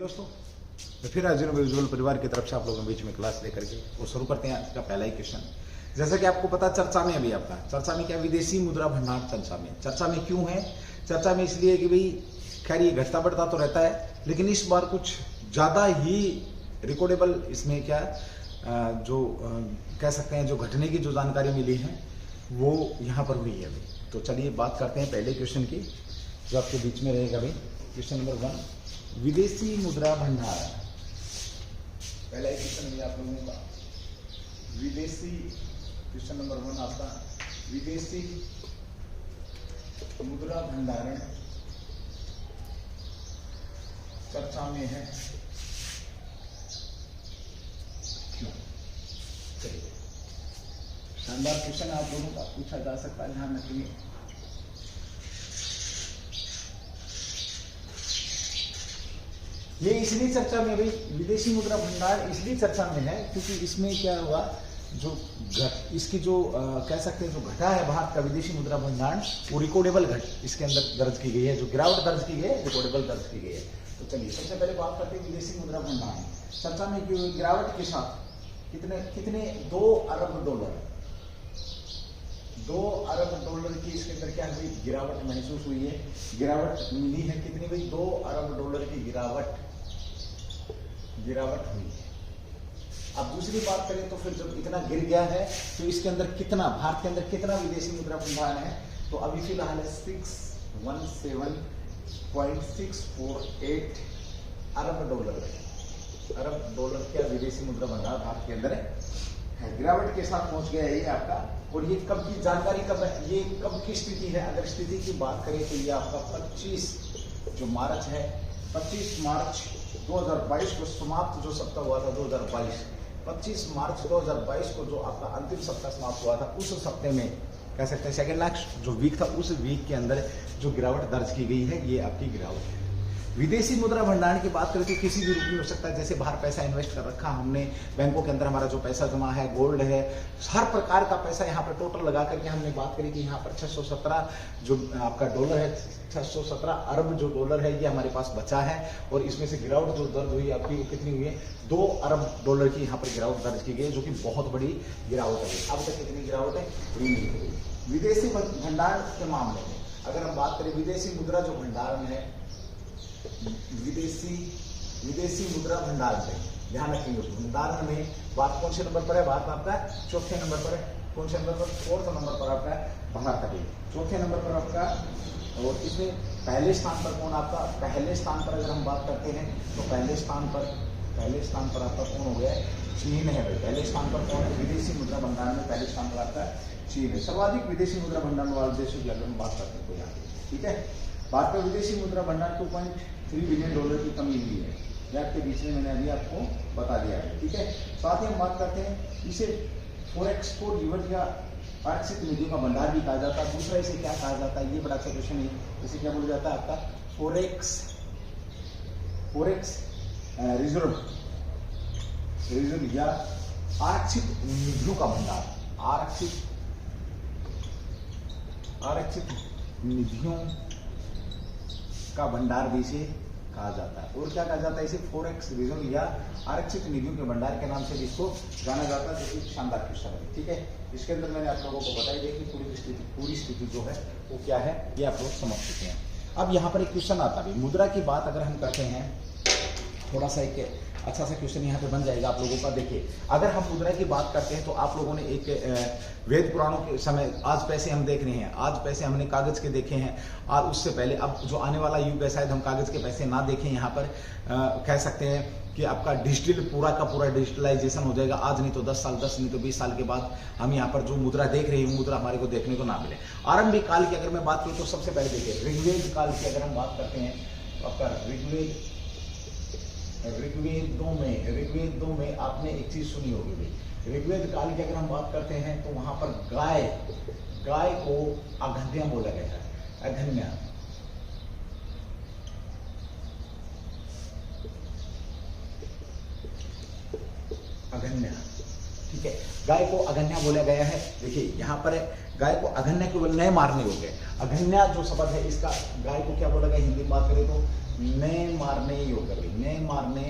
दोस्तों, तो फिर अर्जुन विजुअल परिवार की तरफ से आप लोगों के बीच में क्लास लेकर के वो शुरू करते हैं। आज का पहला ही क्वेश्चन, जैसा कि आपको पता चर्चा में, अभी आपका चर्चा में क्या, विदेशी मुद्रा भंडार चर्चा में क्यों है? चर्चा में इसलिए कि भाई खैर ये घटता बढ़ता तो रहता है, लेकिन इस बार कुछ ज़्यादा ही रिकॉर्डेबल इसमें क्या जो कह सकते हैं, जो घटने की जो जानकारी मिली है वो यहाँ पर हुई है अभी। तो चलिए बात करते हैं पहले क्वेश्चन की, जो आपके बीच में रहेगा भाई। क्वेश्चन नंबर 1, विदेशी मुद्रा भंडार। पहला ही क्वेश्चन है आप लोगों का विदेशी, क्वेश्चन नंबर 1 आपका विदेशी मुद्रा भंडारण चर्चा में है क्यों? चलिए, शानदार क्वेश्चन आप दोनों का पूछा जा सकता है, ध्यान रखिए। ये इसलिए चर्चा में भाई, विदेशी मुद्रा भंडार इसलिए चर्चा में है क्योंकि इसमें क्या हुआ, जो इसकी जो कह सकते हैं जो घटा है भारत का विदेशी मुद्रा भंडार, वो रिकॉर्डेबल घट इसके अंदर दर्ज की गई है, जो गिरावट दर्ज की गई है, रिकॉर्डेबल दर्ज की गई है। तो चलिए सबसे पहले बात करते हैं विदेशी मुद्रा भंडार चर्चा में क्यों, गिरावट के साथ कितने 2 अरब डॉलर, 2 अरब डॉलर की इसके अंदर क्या हुई, गिरावट महसूस हुई है, गिरावट मिली है। कितनी भाई? 2 अरब डॉलर की गिरावट हुई है। अब दूसरी बात करें तो फिर जब इतना गिर गया है तो इसके अंदर कितना, भारत के अंदर कितना विदेशी मुद्रा भंडार है? तो अभी फिलहाल 617.648 अरब डॉलर है। अरब डॉलर का विदेशी मुद्रा भंडार भारत के अंदर है, गिरावट के साथ पहुंच गया है ये आपका। और ये कब की जानकारी, कब है ये, कब की स्थिति है? अगर स्थिति की बात करें तो ये आपका 25 जो मार्च है, 25 मार्च 2022 को समाप्त जो सप्ताह हुआ था 2022, 25 मार्च 2022 को जो आपका अंतिम सप्ताह समाप्त हुआ था, उस सप्ताह में कह सकते हैं सेकेंड लास्ट जो वीक था, उस वीक के अंदर जो गिरावट दर्ज की गई है, ये आपकी गिरावट है। विदेशी मुद्रा भंडारण की बात करें तो किसी भी रूप में हो सकता है, जैसे बाहर पैसा इन्वेस्ट कर रखा हमने, बैंकों के अंदर हमारा जो पैसा जमा है, गोल्ड है, हर प्रकार का पैसा यहाँ पर टोटल लगा करके हमने बात करी कि यहाँ पर 617 जो आपका डॉलर है, 617 अरब जो डॉलर है ये हमारे पास बचा है। और इसमें से गिरावट जो दर्ज हुई आपकी वो कितनी हुई है? 2 अरब डॉलर की यहाँ पर गिरावट दर्ज की गई है, जो कि बहुत बड़ी गिरावट है। अब तक कितनी गिरावट है? विदेशी भंडार के मामले में अगर हम बात करें, विदेशी मुद्रा जो भंडारण है, विदेशी मुद्रा भंडार में ध्यान रखेंगे, उस भंडारण में बात कौन से नंबर पर है? भारत आपका 4थे नंबर पर है। कौन से नंबर पर? 4th नंबर पर आपका भारत अभी 4थे नंबर पर आपका। और इसमें पहले स्थान पर कौन आपका? पहले स्थान पर अगर हम बात करते हैं तो पहले स्थान पर आपका कौन हो गया? चीन है भाई। पहले स्थान पर कौन है? विदेशी मुद्रा भंडार में पहले स्थान पर आपका चीन है। सर्वाधिक विदेशी मुद्रा भंडार वाले देशों की अगर हम बात करते हैं तो यहाँ, ठीक है, भारत का विदेशी मुद्रा भंडार 2.3 बिलियन डॉलर की कमी हुई है, ये आपके बीच में मैंने अभी आपको बता दिया है, ठीक है। साथ ही हम बात करते हैं, इसे फॉरेक्स को रिवर्स या आरक्षित निधियों का भंडार भी कहा जाता है। दूसरा इसे क्या कहा जाता है? ये बड़ा अच्छा क्वेश्चन है। इसे क्या बोला जाता है? आपका फॉरेक्स रिजर्व या आरक्षित निधियों का भंडार, आरक्षित निधियों का भंडार भी इसे कहा जाता है। और क्या कहा जाता है? इसे फॉरेक्स रिजर्व या आरक्षित निधियों के भंडार के नाम से भी इसको जाना जाता है, जो कि शानदार क्वेश्चन है, ठीक है। इसके अंदर मैंने आप लोगों को बताई देखी पूरी स्थिति जो है वो क्या है, ये आप लोग समझ चुके हैं। अब यहाँ पर एक क्वेश्चन आता है, मुद्रा की बात अगर हम करते हैं, थोड़ा सा एक अच्छा सा क्वेश्चन यहाँ पे बन जाएगा आप लोगों का। देखिए, अगर हम मुद्रा की बात करते हैं तो आप लोगों ने एक वेद पुराणों के समय, आज पैसे हम देख रहे हैं, आज पैसे हमने कागज के देखे हैं, और उससे पहले अब जो आने वाला युग है शायद हम कागज के पैसे ना देखें। यहाँ पर कह सकते हैं कि आपका डिजिटल पूरा का पूरा डिजिटलाइजेशन हो जाएगा। आज नहीं तो 10 साल, 10 नहीं तो 20 साल के बाद हम यहाँ पर जो मुद्रा देख रहे हैं, मुद्रा हमारे को देखने को ना मिले। आरंभिक काल की अगर मैं बात करूँ तो सबसे पहले देखिए, ऋग्वेद काल की अगर हम बात करते हैं तो आपका ऋग्वेदों में आपने एक चीज सुनी होगी भाई। ऋग्वेद काल की अगर हम बात करते हैं तो वहां पर गाय को अगन्या बोला गया है। अगन्या, ठीक है, गाय को अगन्या बोला गया है। देखिए यहाँ पर गाय को अघन्य को नए मारने योग्य। अघन्या जो शब्द है इसका गाय को क्या बोला गया हिंदी में बात करें तो नए मारने योग्य, नए मारने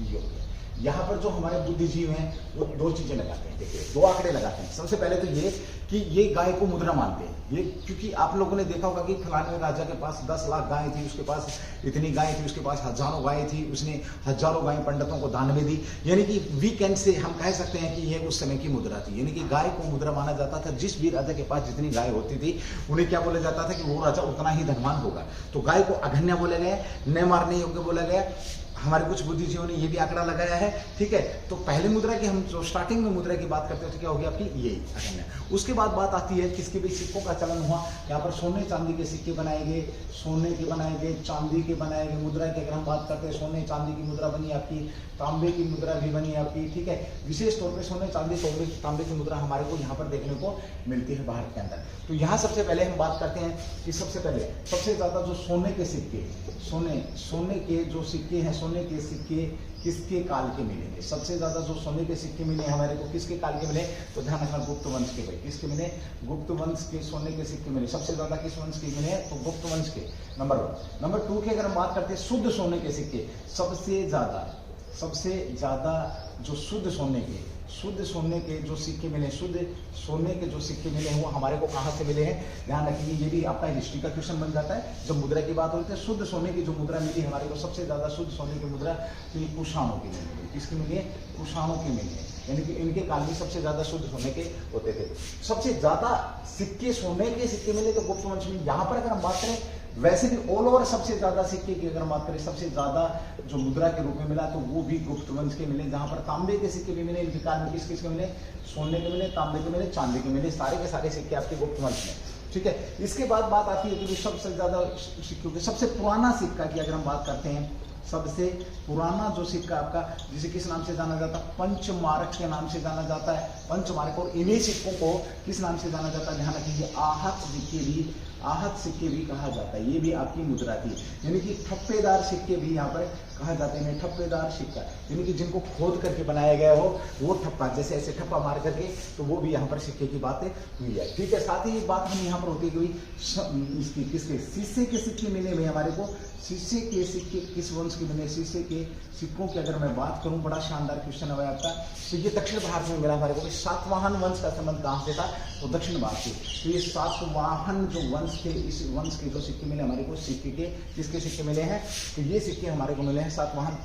योग्य। यहाँ पर जो हमारे बुद्धिजीव हैं वो दो चीजें लगाते हैं, देखिए दो आंकड़े लगाते हैं। सबसे पहले तो ये कि ये गाय को मुद्रा मानते हैं, ये क्योंकि आप लोगों ने देखा होगा कि फलाने राजा के पास 10 लाख गाय थी, उसके पास इतनी गाय थी, उसके पास हजारों गाय थी, उसने हजारों गाय पंडितों को दान में दी। यानी कि वीकेंड से हम कह सकते हैं कि ये उस समय की मुद्रा थी। यानी कि गाय को मुद्रा माना जाता था। जिस भी राजा के पास जितनी गाय होती थी उन्हें क्या बोला जाता था कि वो राजा उतना ही धनवान होगा। तो गाय को अघन्य बोला गया, न मारने योग्य बोला गया। हमारे कुछ बुद्धिजीवियों ने ये भी आंकड़ा लगाया है, ठीक है। तो पहले मुद्रा की हम जो स्टार्टिंग में मुद्रा की बात करते हैं तो क्या होगी आपकी ये अघन्य। उसके बाद बात आती है किसके भी सिक्कों का चलन हुआ। यहाँ पर सोने चांदी के सिक्के बनाए गए, सोने के बनाए गए, चांदी के बनाए गए। मुद्रा की अगर हम बात करते हैं सोने चांदी की मुद्रा बनी आपकी, तांबे की मुद्रा भी बनी आपकी, ठीक है। विशेष तौर पर सोने चांदी तांबे की मुद्रा हमारे को यहाँ पर देखने को मिलती है भारत के अंदर। तो यहाँ सबसे पहले हम बात करते हैं कि सबसे पहले सबसे ज्यादा जो सोने के सिक्के, सोने के जो सिक्के हैं, सोने के सिक्के किसके काल के मिलेंगे? सबसे ज्यादा जो सोने के सिक्के मिले हमारे को किसके काल के मिले? तो ध्यान रखना गुप्त वंश के। भाई किसके मिले? गुप्त वंश के सोने के सिक्के मिले। सबसे ज्यादा किस वंश के मिले? तो गुप्त वंश के। नंबर 1। नंबर 2 की अगर हम बात करते हैं शुद्ध सोने के सिक्के, सबसे ज्यादा जो शुद्ध सोने के जो सिक्के मिले, शुद्ध सोने के जो सिक्के मिले हैं वो हमारे को कहाँ से मिले हैं? ध्यान रखिए, ये भी आपका हिस्ट्री का क्वेश्चन बन जाता है जब मुद्रा की बात होती है। शुद्ध सोने की जो मुद्रा मिली हमारे को, सबसे ज्यादा शुद्ध सोने की मुद्रा तो ये कुषाणों की मिली। किसकी मिली है? कुषाणों की मिली है। यानी कि इनके काल में सबसे ज्यादा शुद्ध सोने के होते थे। सबसे ज्यादा सिक्के सोने के सिक्के मिले तो गुप्त वंश में। यहाँ पर अगर हम बात करें वैसे भी ऑल ओवर सबसे ज्यादा सिक्के की अगर हम बात करें, सबसे ज्यादा जो मुद्रा के रूप में मिला तो वो भी गुप्त वंश के मिले। जहां पर तांबे के सिक्के भी मिले, इनके काल में किस के मिले? सोने के मिले, तांबे के मिले, चांदी के मिले। सारे के सारे सिक्के आपके गुप्त वंश में, ठीक है। इसके बाद बात आती है कि सबसे ज्यादा सिक्कों के सबसे पुराना सिक्का की अगर हम बात करते हैं, सबसे पुराना जो सिक्का आपका जिसे किस नाम से जाना जाता है? पंचमार्क के नाम से जाना जाता है। पंचमार्क। और इन्हीं सिक्कों को किस नाम से जाना जाता है? ध्यान रखिए, आहत सिक्के भी कहा जाता है। ये भी आपकी मुद्रा थी। यानी कि ठप्पेदार सिक्के भी यहाँ पर कहा जाते हैं। ठप्पेदार सिक्का यानी कि जिनको खोद करके बनाया गया हो वो ठप्पा, जैसे ऐसे ठप्पा मार करके, तो वो भी यहाँ पर सिक्के की बातें हुई है, ठीक है। साथ ही बात हम यहाँ पर होती है इसकी किसके? शीशे के सिक्के मिले हुए हमारे को। शीशे के सिक्के किस वंश के मिले? शीशे के सिक्कों की अगर मैं बात करूं, बड़ा शानदार क्वेश्चन है आपका। तो ये दक्षिण भारत में मिला हमारे को। सातवाहन वंश का संबंध कहां से था? तो दक्षिण भारत से। तो ये सातवाहन जो वंश थे, इस वंश के जो सिक्के मिले हमारे को, सिक्के के किसके सिक्के मिले हैं? तो ये सिक्के हमारे को मिले हैं, सातवाहन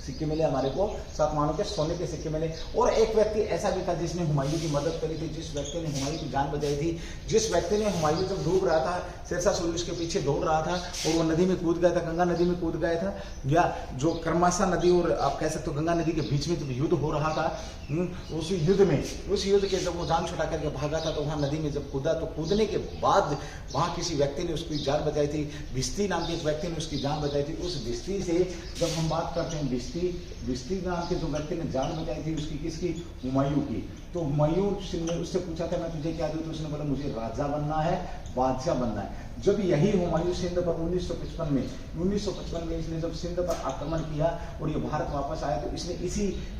सिक्के मिले हमारे को, सातवाहनों के सोने के सिक्के मिले। और एक व्यक्ति ऐसा भी था जिसने हुमायूं की मदद करी थी, जिस व्यक्ति ने हुमायूं की जान बचाई थी, जिस व्यक्ति ने हुमायूं जब डूब रहा था, शेरशाह सूरी उसके पीछे दौड़ रहा था और वो नदी में कूद गया था, गंगा नदी में कूद गया था, या जो कर्माशा नदी और आप कह सकते हो गंगा नदी के बीच में जब युद्ध हो रहा था, उस युद्ध के जब वो जान छुड़ा करके भागा था, तो वहां नदी में जब कूदा, तो कूदने के बाद वहां किसी व्यक्ति ने उसकी जान बचाई थी। भिस्ती नाम के एक व्यक्ति ने उसकी जान बचाई थी। उस भिस्ती से जब हम बात करते हैं, भिस्ती नाम के जो व्यक्ति ने जान बचाई थी उसकी, किसकी? हुमायूं की। तो हुमायूं ने उससे पूछा था मैं तुझे क्या दूं? तो उसने बोला मुझे राजा बनना है, बादशाह बनना है। जब यही हुमायूं सिंध पर 1955 में इसने जब सिंध पर आक्रमण किया और ये भारत वापस आया, तो इसने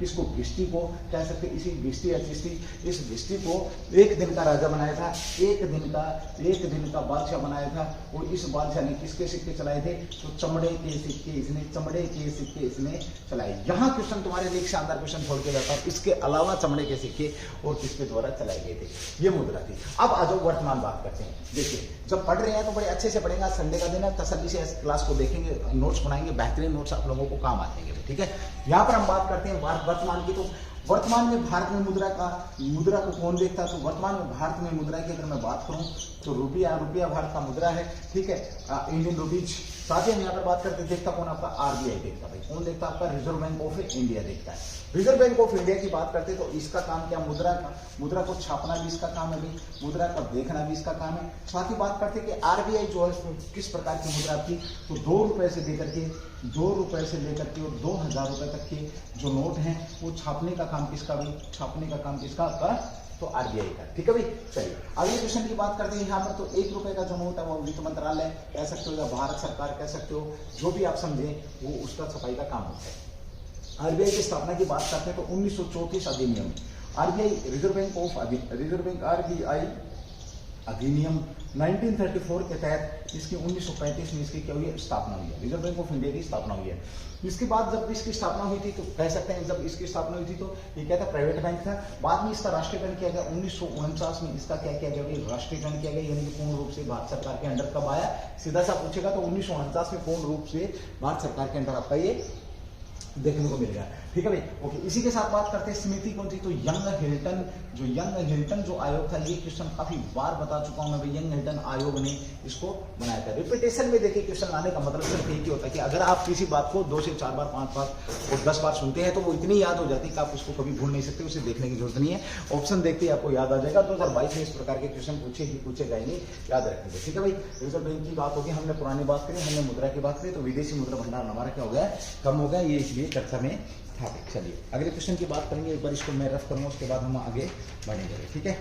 इसको भिस्ती को कह सकते, इस भिस्ती को एक दिन का राजा बनाया था, एक दिन का बादशाह बनाया था। और इस बादशाह ने किसके सिक्के चलाए थे? तो चमड़े के सिक्के इसने चलाए। यहाँ क्वेश्चन तुम्हारे लिए शानदार क्वेश्चन छोड़ के जाता है। इसके अलावा चमड़े के सिक्के और किसके द्वारा चलाए गए थे? ये मुद्रा थी। अब आ जाओ वर्तमान बात करते हैं। देखिए, जब पढ़ रहे हैं तो बड़े अच्छे से पढ़ेंगे। संडे का दिन है, तसल्ली से इस क्लास को देखेंगे, नोट्स बनाएंगे, बेहतरीन नोट्स आप लोगों को काम आएंगे, ठीक है। यहाँ पर हम बात करते हैं वर्तमान की। तो वर्तमान में भारत में मुद्रा को कौन देखता है? तो वर्तमान में भारत में मुद्रा की अगर मैं बात करूं तो रुपया भारत का मुद्रा है, ठीक है, इंडियन रुपीज। साथ ही हम यहाँ पर बात करते देखता कौन? आपका आरबीआई देखता। भाई कौन देखता? आपका रिजर्व बैंक ऑफ इंडिया देखता है। रिजर्व बैंक ऑफ इंडिया की बात करते तो इसका काम क्या? मुद्रा को छापना भी इसका काम है, मुद्रा का देखना भी इसका काम है। साथ ही बात करते कि आरबीआई जो है किस प्रकार की मुद्रा थी, तो 2 रुपए से लेकर के और 2000 रुपए तक के जो नोट हैं वो छापने का काम किसका? भाई छापने का काम किसका? आपका, तो आरबीआई का, ठीक है भाई। चलिए अगले क्वेश्चन की बात करते हैं। यहाँ पर तो 1 रुपए का जो नोट है वो वित्त मंत्रालय कह सकते हो या भारत सरकार कह सकते हो, जो भी आप समझे, वो उसका छपाई का काम होता है। आरबीआई की स्थापना की बात करते हैं तो 1934 अधिनियम, आरबीआई रिजर्व बैंक अधिनियम 1934 के तहत इसकी 1935 में इसकी क्या हुई है, स्थापना हुई है। रिजर्व बैंक ऑफ इंडिया की स्थापना हुई है। इसके बाद जब इसकी स्थापना हुई थी तो कह सकते हैं जब इसकी स्थापना हुई थी तो ये क्या था, प्राइवेट बैंक था। बाद में इसका राष्ट्रीयकरण किया गया 1949 में। इसका क्या किया गया, राष्ट्रीयकरण किया गया, यानी कि पूर्ण रूप से भारत सरकार के अंडर कब आया, सीधा सा पूछेगा तो 1949 में पूर्ण रूप से भारत सरकार के अंडर आपका ये देखने को मिलेगा। ठीक है भाई, ओके। इसी के साथ बात करते हैं समिति कौन सी, तो यंग हिल्टन जो आयोग था, ये क्वेश्चन काफी बार बता चुका हूं मैं भाई, यंग हिल्टन आयोग ने इसको बनाया था। रिपीटेशन में देखिए क्वेश्चन लाने का मतलब सिर्फ एक ही होता है कि अगर आप किसी बात को 2 से 4 बार, 5 बार और 10 बार सुनते हैं तो वो इतनी याद हो जाती है कि आप उसको कभी भूल नहीं सकते, उसे देखने की जरूरत नहीं है। ऑप्शन देखते ही आपको याद आ जाएगा। 2022 में इस प्रकार के क्वेश्चन पूछे जाएंगे, याद रखेंगे। ठीक है भाई, रिजर्व बैंक की बात होगी, हमने पुरानी बात करी, हमने मुद्रा की बात करी, तो विदेशी मुद्रा भंडार हमारा क्या हो गया, कम हो गया, ये इसलिए चर्चा में था। चलिए अगले क्वेश्चन की बात करेंगे, एक बार इसको मैं रफ करूंगा, उसके बाद हम आगे बढ़ेंगे। ठीक है,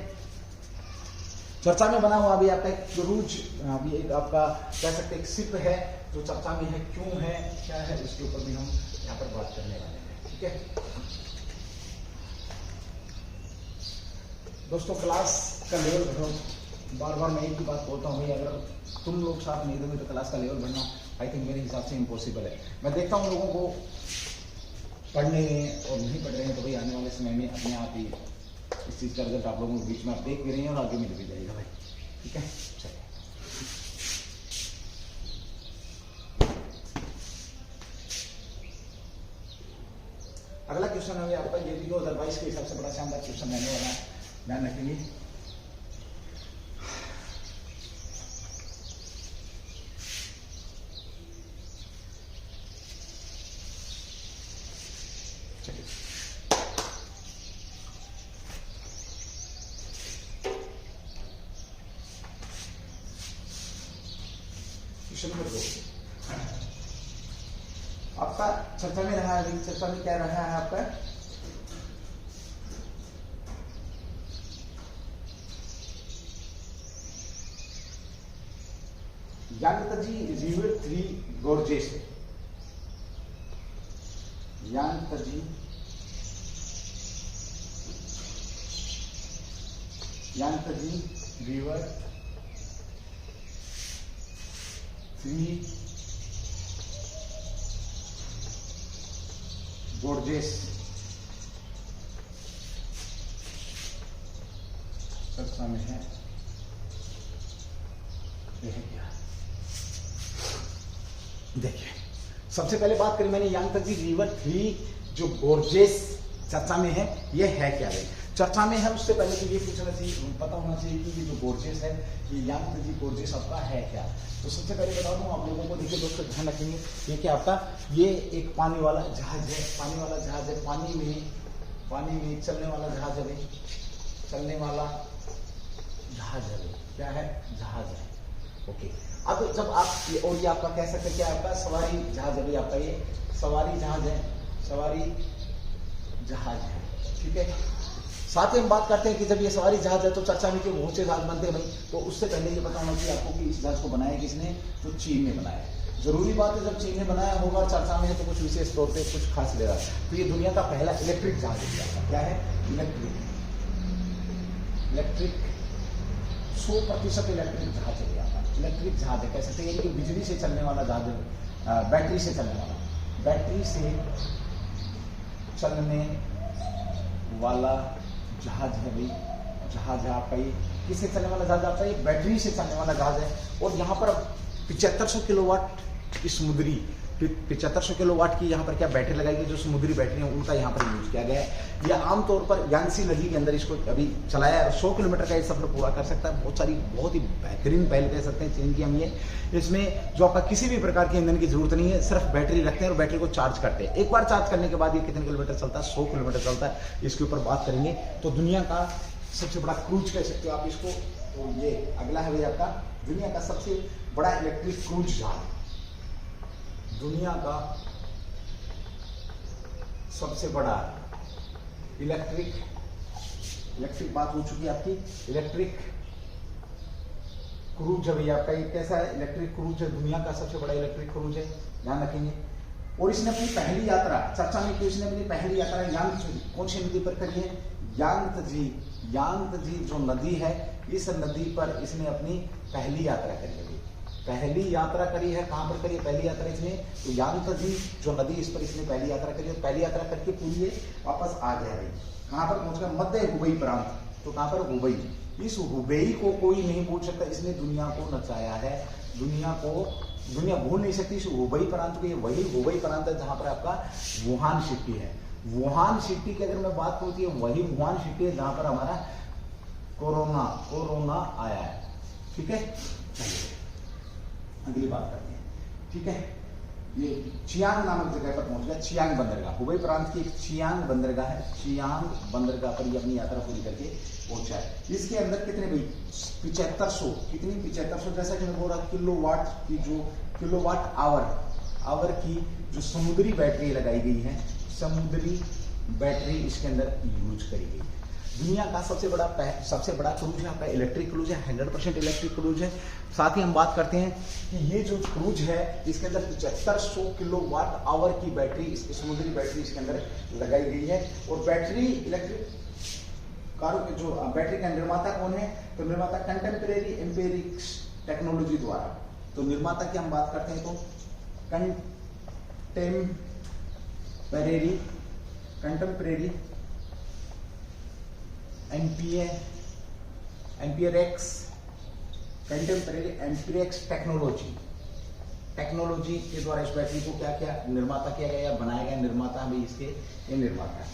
चर्चा में बना हुआ अभी आपका एक क्रूज, अभी एक आपका कह सकते हैं एक शिप है जो चर्चा में है, क्यों है, क्या है, इसके ऊपर भी हम यहाँ पर बात करने वाले हैं। ठीक है दोस्तों, क्लास का लेवल बढ़ो, बार बार मैं एक ही बात बोलता हूँ भाई, अगर तुम लोग साथ नहीं दोगे तो क्लास का लेवल बढ़ना आई थिंक मेरे हिसाब से इम्पॉसिबल है। मैं देखता हूँ लोगों को पढ़ने और नहीं पढ़ रहे हैं, तो भाई आने वाले समय में अपने आप ही इस चीज़ का रिजल्ट आप लोगों के बीच में आप देख भी रहे हैं और आगे मिल भी जाएगा भाई। ठीक है, चलिए अगला क्वेश्चन है आपका, ये भी 2022 के हिसाब से बड़ा शानदार क्वेश्चन रहने वाला है, ध्यान रखेंगे। आपका चर्चा में रहा है, चर्चा में क्या रहा है आपका, यांगत्जी रिवर 3 गोर्जेस है। यांगत्जी रिवर 3 गोर्जेस चर्चा में है, देखिए सबसे पहले बात करें मैंने यांगत्जी रिवर 3 जो गोर्जेस चर्चा में है, ये है क्या है, चर्चा में है। उससे पहले तो ये पूछना चाहिए, पता होना चाहिए कि ये जो गोर्जेस है, ये यांगत्जी गोर्जेस आपका है क्या। तो सबसे पहले बता दूं आप लोगों को, देखिए दोस्तों ध्यान रखेंगे, ये क्या आपका, ये एक पानी वाला जहाज है, पानी वाला जहाज है, पानी में चलने वाला जहाज है, चलने वाला जहाज है, क्या है, जहाज है। ओके, अब जब आप और ये आपका कह सकते हैं क्या आपका सवारी जहाज है, आपका ये सवारी जहाज है, सवारी जहाज है। ठीक है, साथ ही हम बात करते हैं कि जब ये सवारी जहाज है तो चर्चा में क्यों बहुत से जहाज बनते हैं भाई, तो उससे पहले ये बताना चाहिए आपको कि इस जहाज को बनाया किसने, तो चीन ने बनाया। जरूरी बात है, जब चीन ने बनाया होगा चर्चा में है तो कुछ विशेष तौर पे कुछ खास ले रहा है। तो ये दुनिया का पहला इलेक्ट्रिक जहाज है, क्या है, इलेक्ट्रिक 100% इलेक्ट्रिक जहाज है, इलेक्ट्रिक जहाज है कह सकते हैं, कि बिजली से चलने वाला जहाज है, बैटरी से चलने वाला, बैटरी से चलने वाला जहाज है भाई, जहाज है आपका ये, किससे चलने वाला जहाज आपका ये, बैटरी से चलने वाला जहाज है। और यहाँ पर 7500 किलोवाट की समुद्री, 7500 किलोवाट की यहाँ पर क्या बैटरी लगाएगी, जो समुद्री बैटरी है उनका यहाँ पर यूज किया गया है। यह आमतौर पर यांगत्जी नदी के अंदर इसको अभी चलाया है, 100 किलोमीटर का ये सफर पूरा कर सकता है। बहुत ही बेहतरीन पहल कह सकते हैं चीन की हम ये, इसमें जो आपका किसी भी प्रकार के ईंधन की जरूरत नहीं है, सिर्फ बैटरी रखते हैं और बैटरी को चार्ज करते हैं। एक बार चार्ज करने के बाद ये कितने किलोमीटर चलता है, 100 किलोमीटर चलता है, इसके ऊपर बात करेंगे। तो दुनिया का सबसे बड़ा क्रूज कह सकते हो आप इसको। तो ये अगला है भाई आपका, दुनिया का सबसे बड़ा इलेक्ट्रिक क्रूज जहाज, दुनिया का सबसे बड़ा इलेक्ट्रिक बात हो चुकी है आपकी, इलेक्ट्रिक क्रूज है भैया आपका, ये कैसा है, इलेक्ट्रिक क्रूज है, दुनिया का सबसे बड़ा इलेक्ट्रिक क्रूज है, ध्यान रखेंगे। और इसने अपनी पहली यात्रा चर्चा में की, इसने अपनी पहली यात्रा कौन सी नदी पर करी है, यांगत्जी यांगत्जी जो नदी है, इस नदी पर इसने अपनी पहली यात्रा करी है। पहली यात्रा करी है, कहां पर करी है पहली यात्रा इसने? तो यांगत्जी जो नदी, इस पर इसने पहली यात्रा करी है। पहली यात्रा करके पूरी ये वापस आ गया भाई। कहां पर पहुंच गया? मध्य हुबेई प्रांत। तो कहां पर? हुबेई। इस हुबेई को कोई नहीं भूल सकता, इसने दुनिया को नचाया है। दुनिया भूल नहीं सकती इस हुबेई प्रांत को। ये वही हुबेई प्रांत है जहां पर आपका वुहान सिटी है। वुहान सिटी की अगर मैं बात करूं तो वही वुहान सिटी है जहां पर हमारा कोरोना आया है। ठीक है, चलिए अगली बात करते हैं। ठीक है, ये चियांग नामक जगह पर पहुंच गया। चियांग बंदरगाह, हुबेई प्रांत की एक चियांग बंदरगाह है। चियांग बंदरगाह पर ये अपनी यात्रा पूरी करके पहुंचा है। इसके अंदर कितने भाई? 7500, कितनी? 7500, जैसा कि मैं बोल रहा किलोवाट की, जो किलोवाट आवर की जो समुद्री बैटरी लगाई गई है, समुद्री बैटरी इसके अंदर यूज करी गई है। दुनिया का सबसे बड़ा क्रूज है आपका इलेक्ट्रिक क्रूज है, 100% इलेक्ट्रिक क्रूज है। साथ ही हम बात करते हैं कि ये जो क्रूज है इसके अंदर 7500 किलोवाट आवर की बैटरी, इसकी समुद्री बैटरी इसके अंदर लगाई गई है। और बैटरी इलेक्ट्रिक कारों के जो बैटरी का निर्माता कौन है? तो निर्माता कंटेम्परेरी एम्पिरिक्स टेक्नोलॉजी द्वारा। तो निर्माता की हम बात करते हैं तो कंटेम्परेरी एम्पिरिक्स टेक्नोलॉजी के द्वारा इस बैटरी को क्या क्या निर्माता किया गया या बनाया गया। निर्माता भी इसके ये निर्माता है।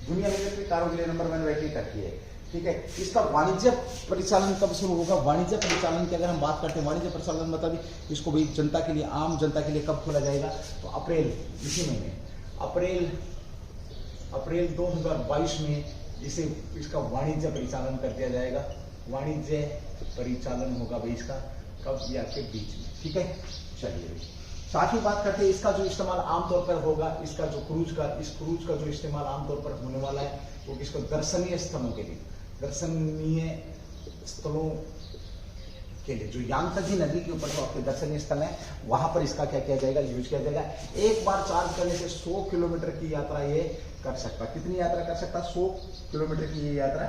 दुनिया में इलेक्ट्रिक कारों के लिए नंबर 1 बैटरी रखी है। ठीक है, इसका वाणिज्य परिचालन कब शुरू होगा? वाणिज्य परिचालन की अगर हम बात करते हैं, वाणिज्य परिचालन मतलब इसको भी जनता के लिए, आम जनता के लिए कब खोला जाएगा? तो अप्रैल, इसी महीने अप्रैल 2022 में इसका वाणिज्य परिचालन कर दिया जाएगा। वाणिज्य परिचालन होगा भाई इसका कब? या के बीच में। ठीक है, चलिए भाई साथ ही बात करते हैं इसका जो इस्तेमाल आमतौर पर होगा, इसका जो क्रूज का जो इस्तेमाल आमतौर पर होने वाला है वो किसको? दर्शनीय स्थलों के लिए, दर्शनीय स्थलों के लिए। जो यांगत्जी नदी के ऊपर जो आपके दर्शनीय स्थल है वहां पर इसका क्या किया जाएगा? यूज किया जाएगा। एक बार चार्ज करने से 100 किलोमीटर की यात्रा ये कर सकता है। कितनी यात्रा कर सकता है? 100 किलोमीटर की ये यात्रा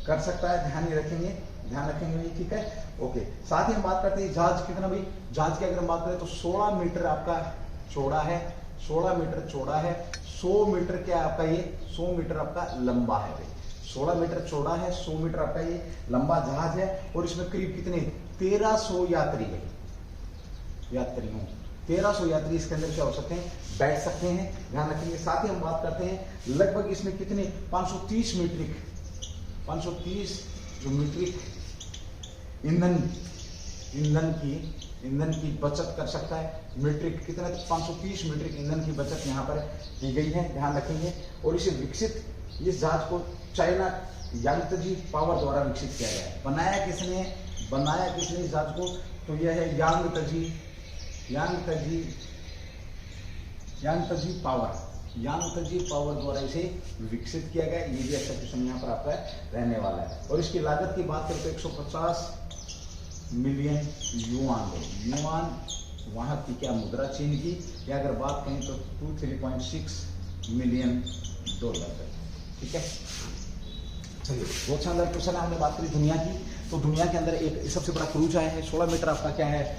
कर सकता है। ध्यान रखेंगे। ठीक है, ओके। साथ ही हम बात करते हैं जहाज कितना भाई? जहाज की अगर हम बात करें तो 16 मीटर आपका चौड़ा है, 16 मीटर चौड़ा है। 100 मीटर क्या आपका? ये 100 मीटर आपका लंबा है भाई। 16 मीटर चौड़ा है, 100 मीटर आपका ये लंबा जहाज है। और इसमें करीब कितने? 1300 यात्री है। 1300 यात्री इसके अंदर क्या हो सकते हैं? बैठ सकते हैं। ध्यान रखेंगे। साथ ही हम बात करते हैं लगभग इसमें कितने? 530 जो मीट्रिक ईंधन की बचत कर सकता है। मीट्रिक कितना? 530 मीट्रिक ईंधन की बचत यहाँ पर की गई है। ध्यान रखेंगे। और इसे विकसित, इस जहाज को चाइना यांगत्जी पावर द्वारा विकसित किया गया है। बनाया किसने इस जहाज को? तो यह है यांगत्जी पावर द्वारा इसे विकसित किया गया। ये भी अच्छा क्वेश्चन यहाँ पर आपका रहने वाला है। और इसकी लागत की बात करें तो 150 मिलियन युआन वहां की क्या मुद्रा चीन की, या अगर बात करें तो 3.6 मिलियन डॉलर। ठीक है, चलिए बहुत शानदार क्वेश्चन है। हमने बात करी दुनिया की, तो दुनिया के अंदर एक सबसे बड़ा क्रूज आया है। 16 मीटर आपका क्या है?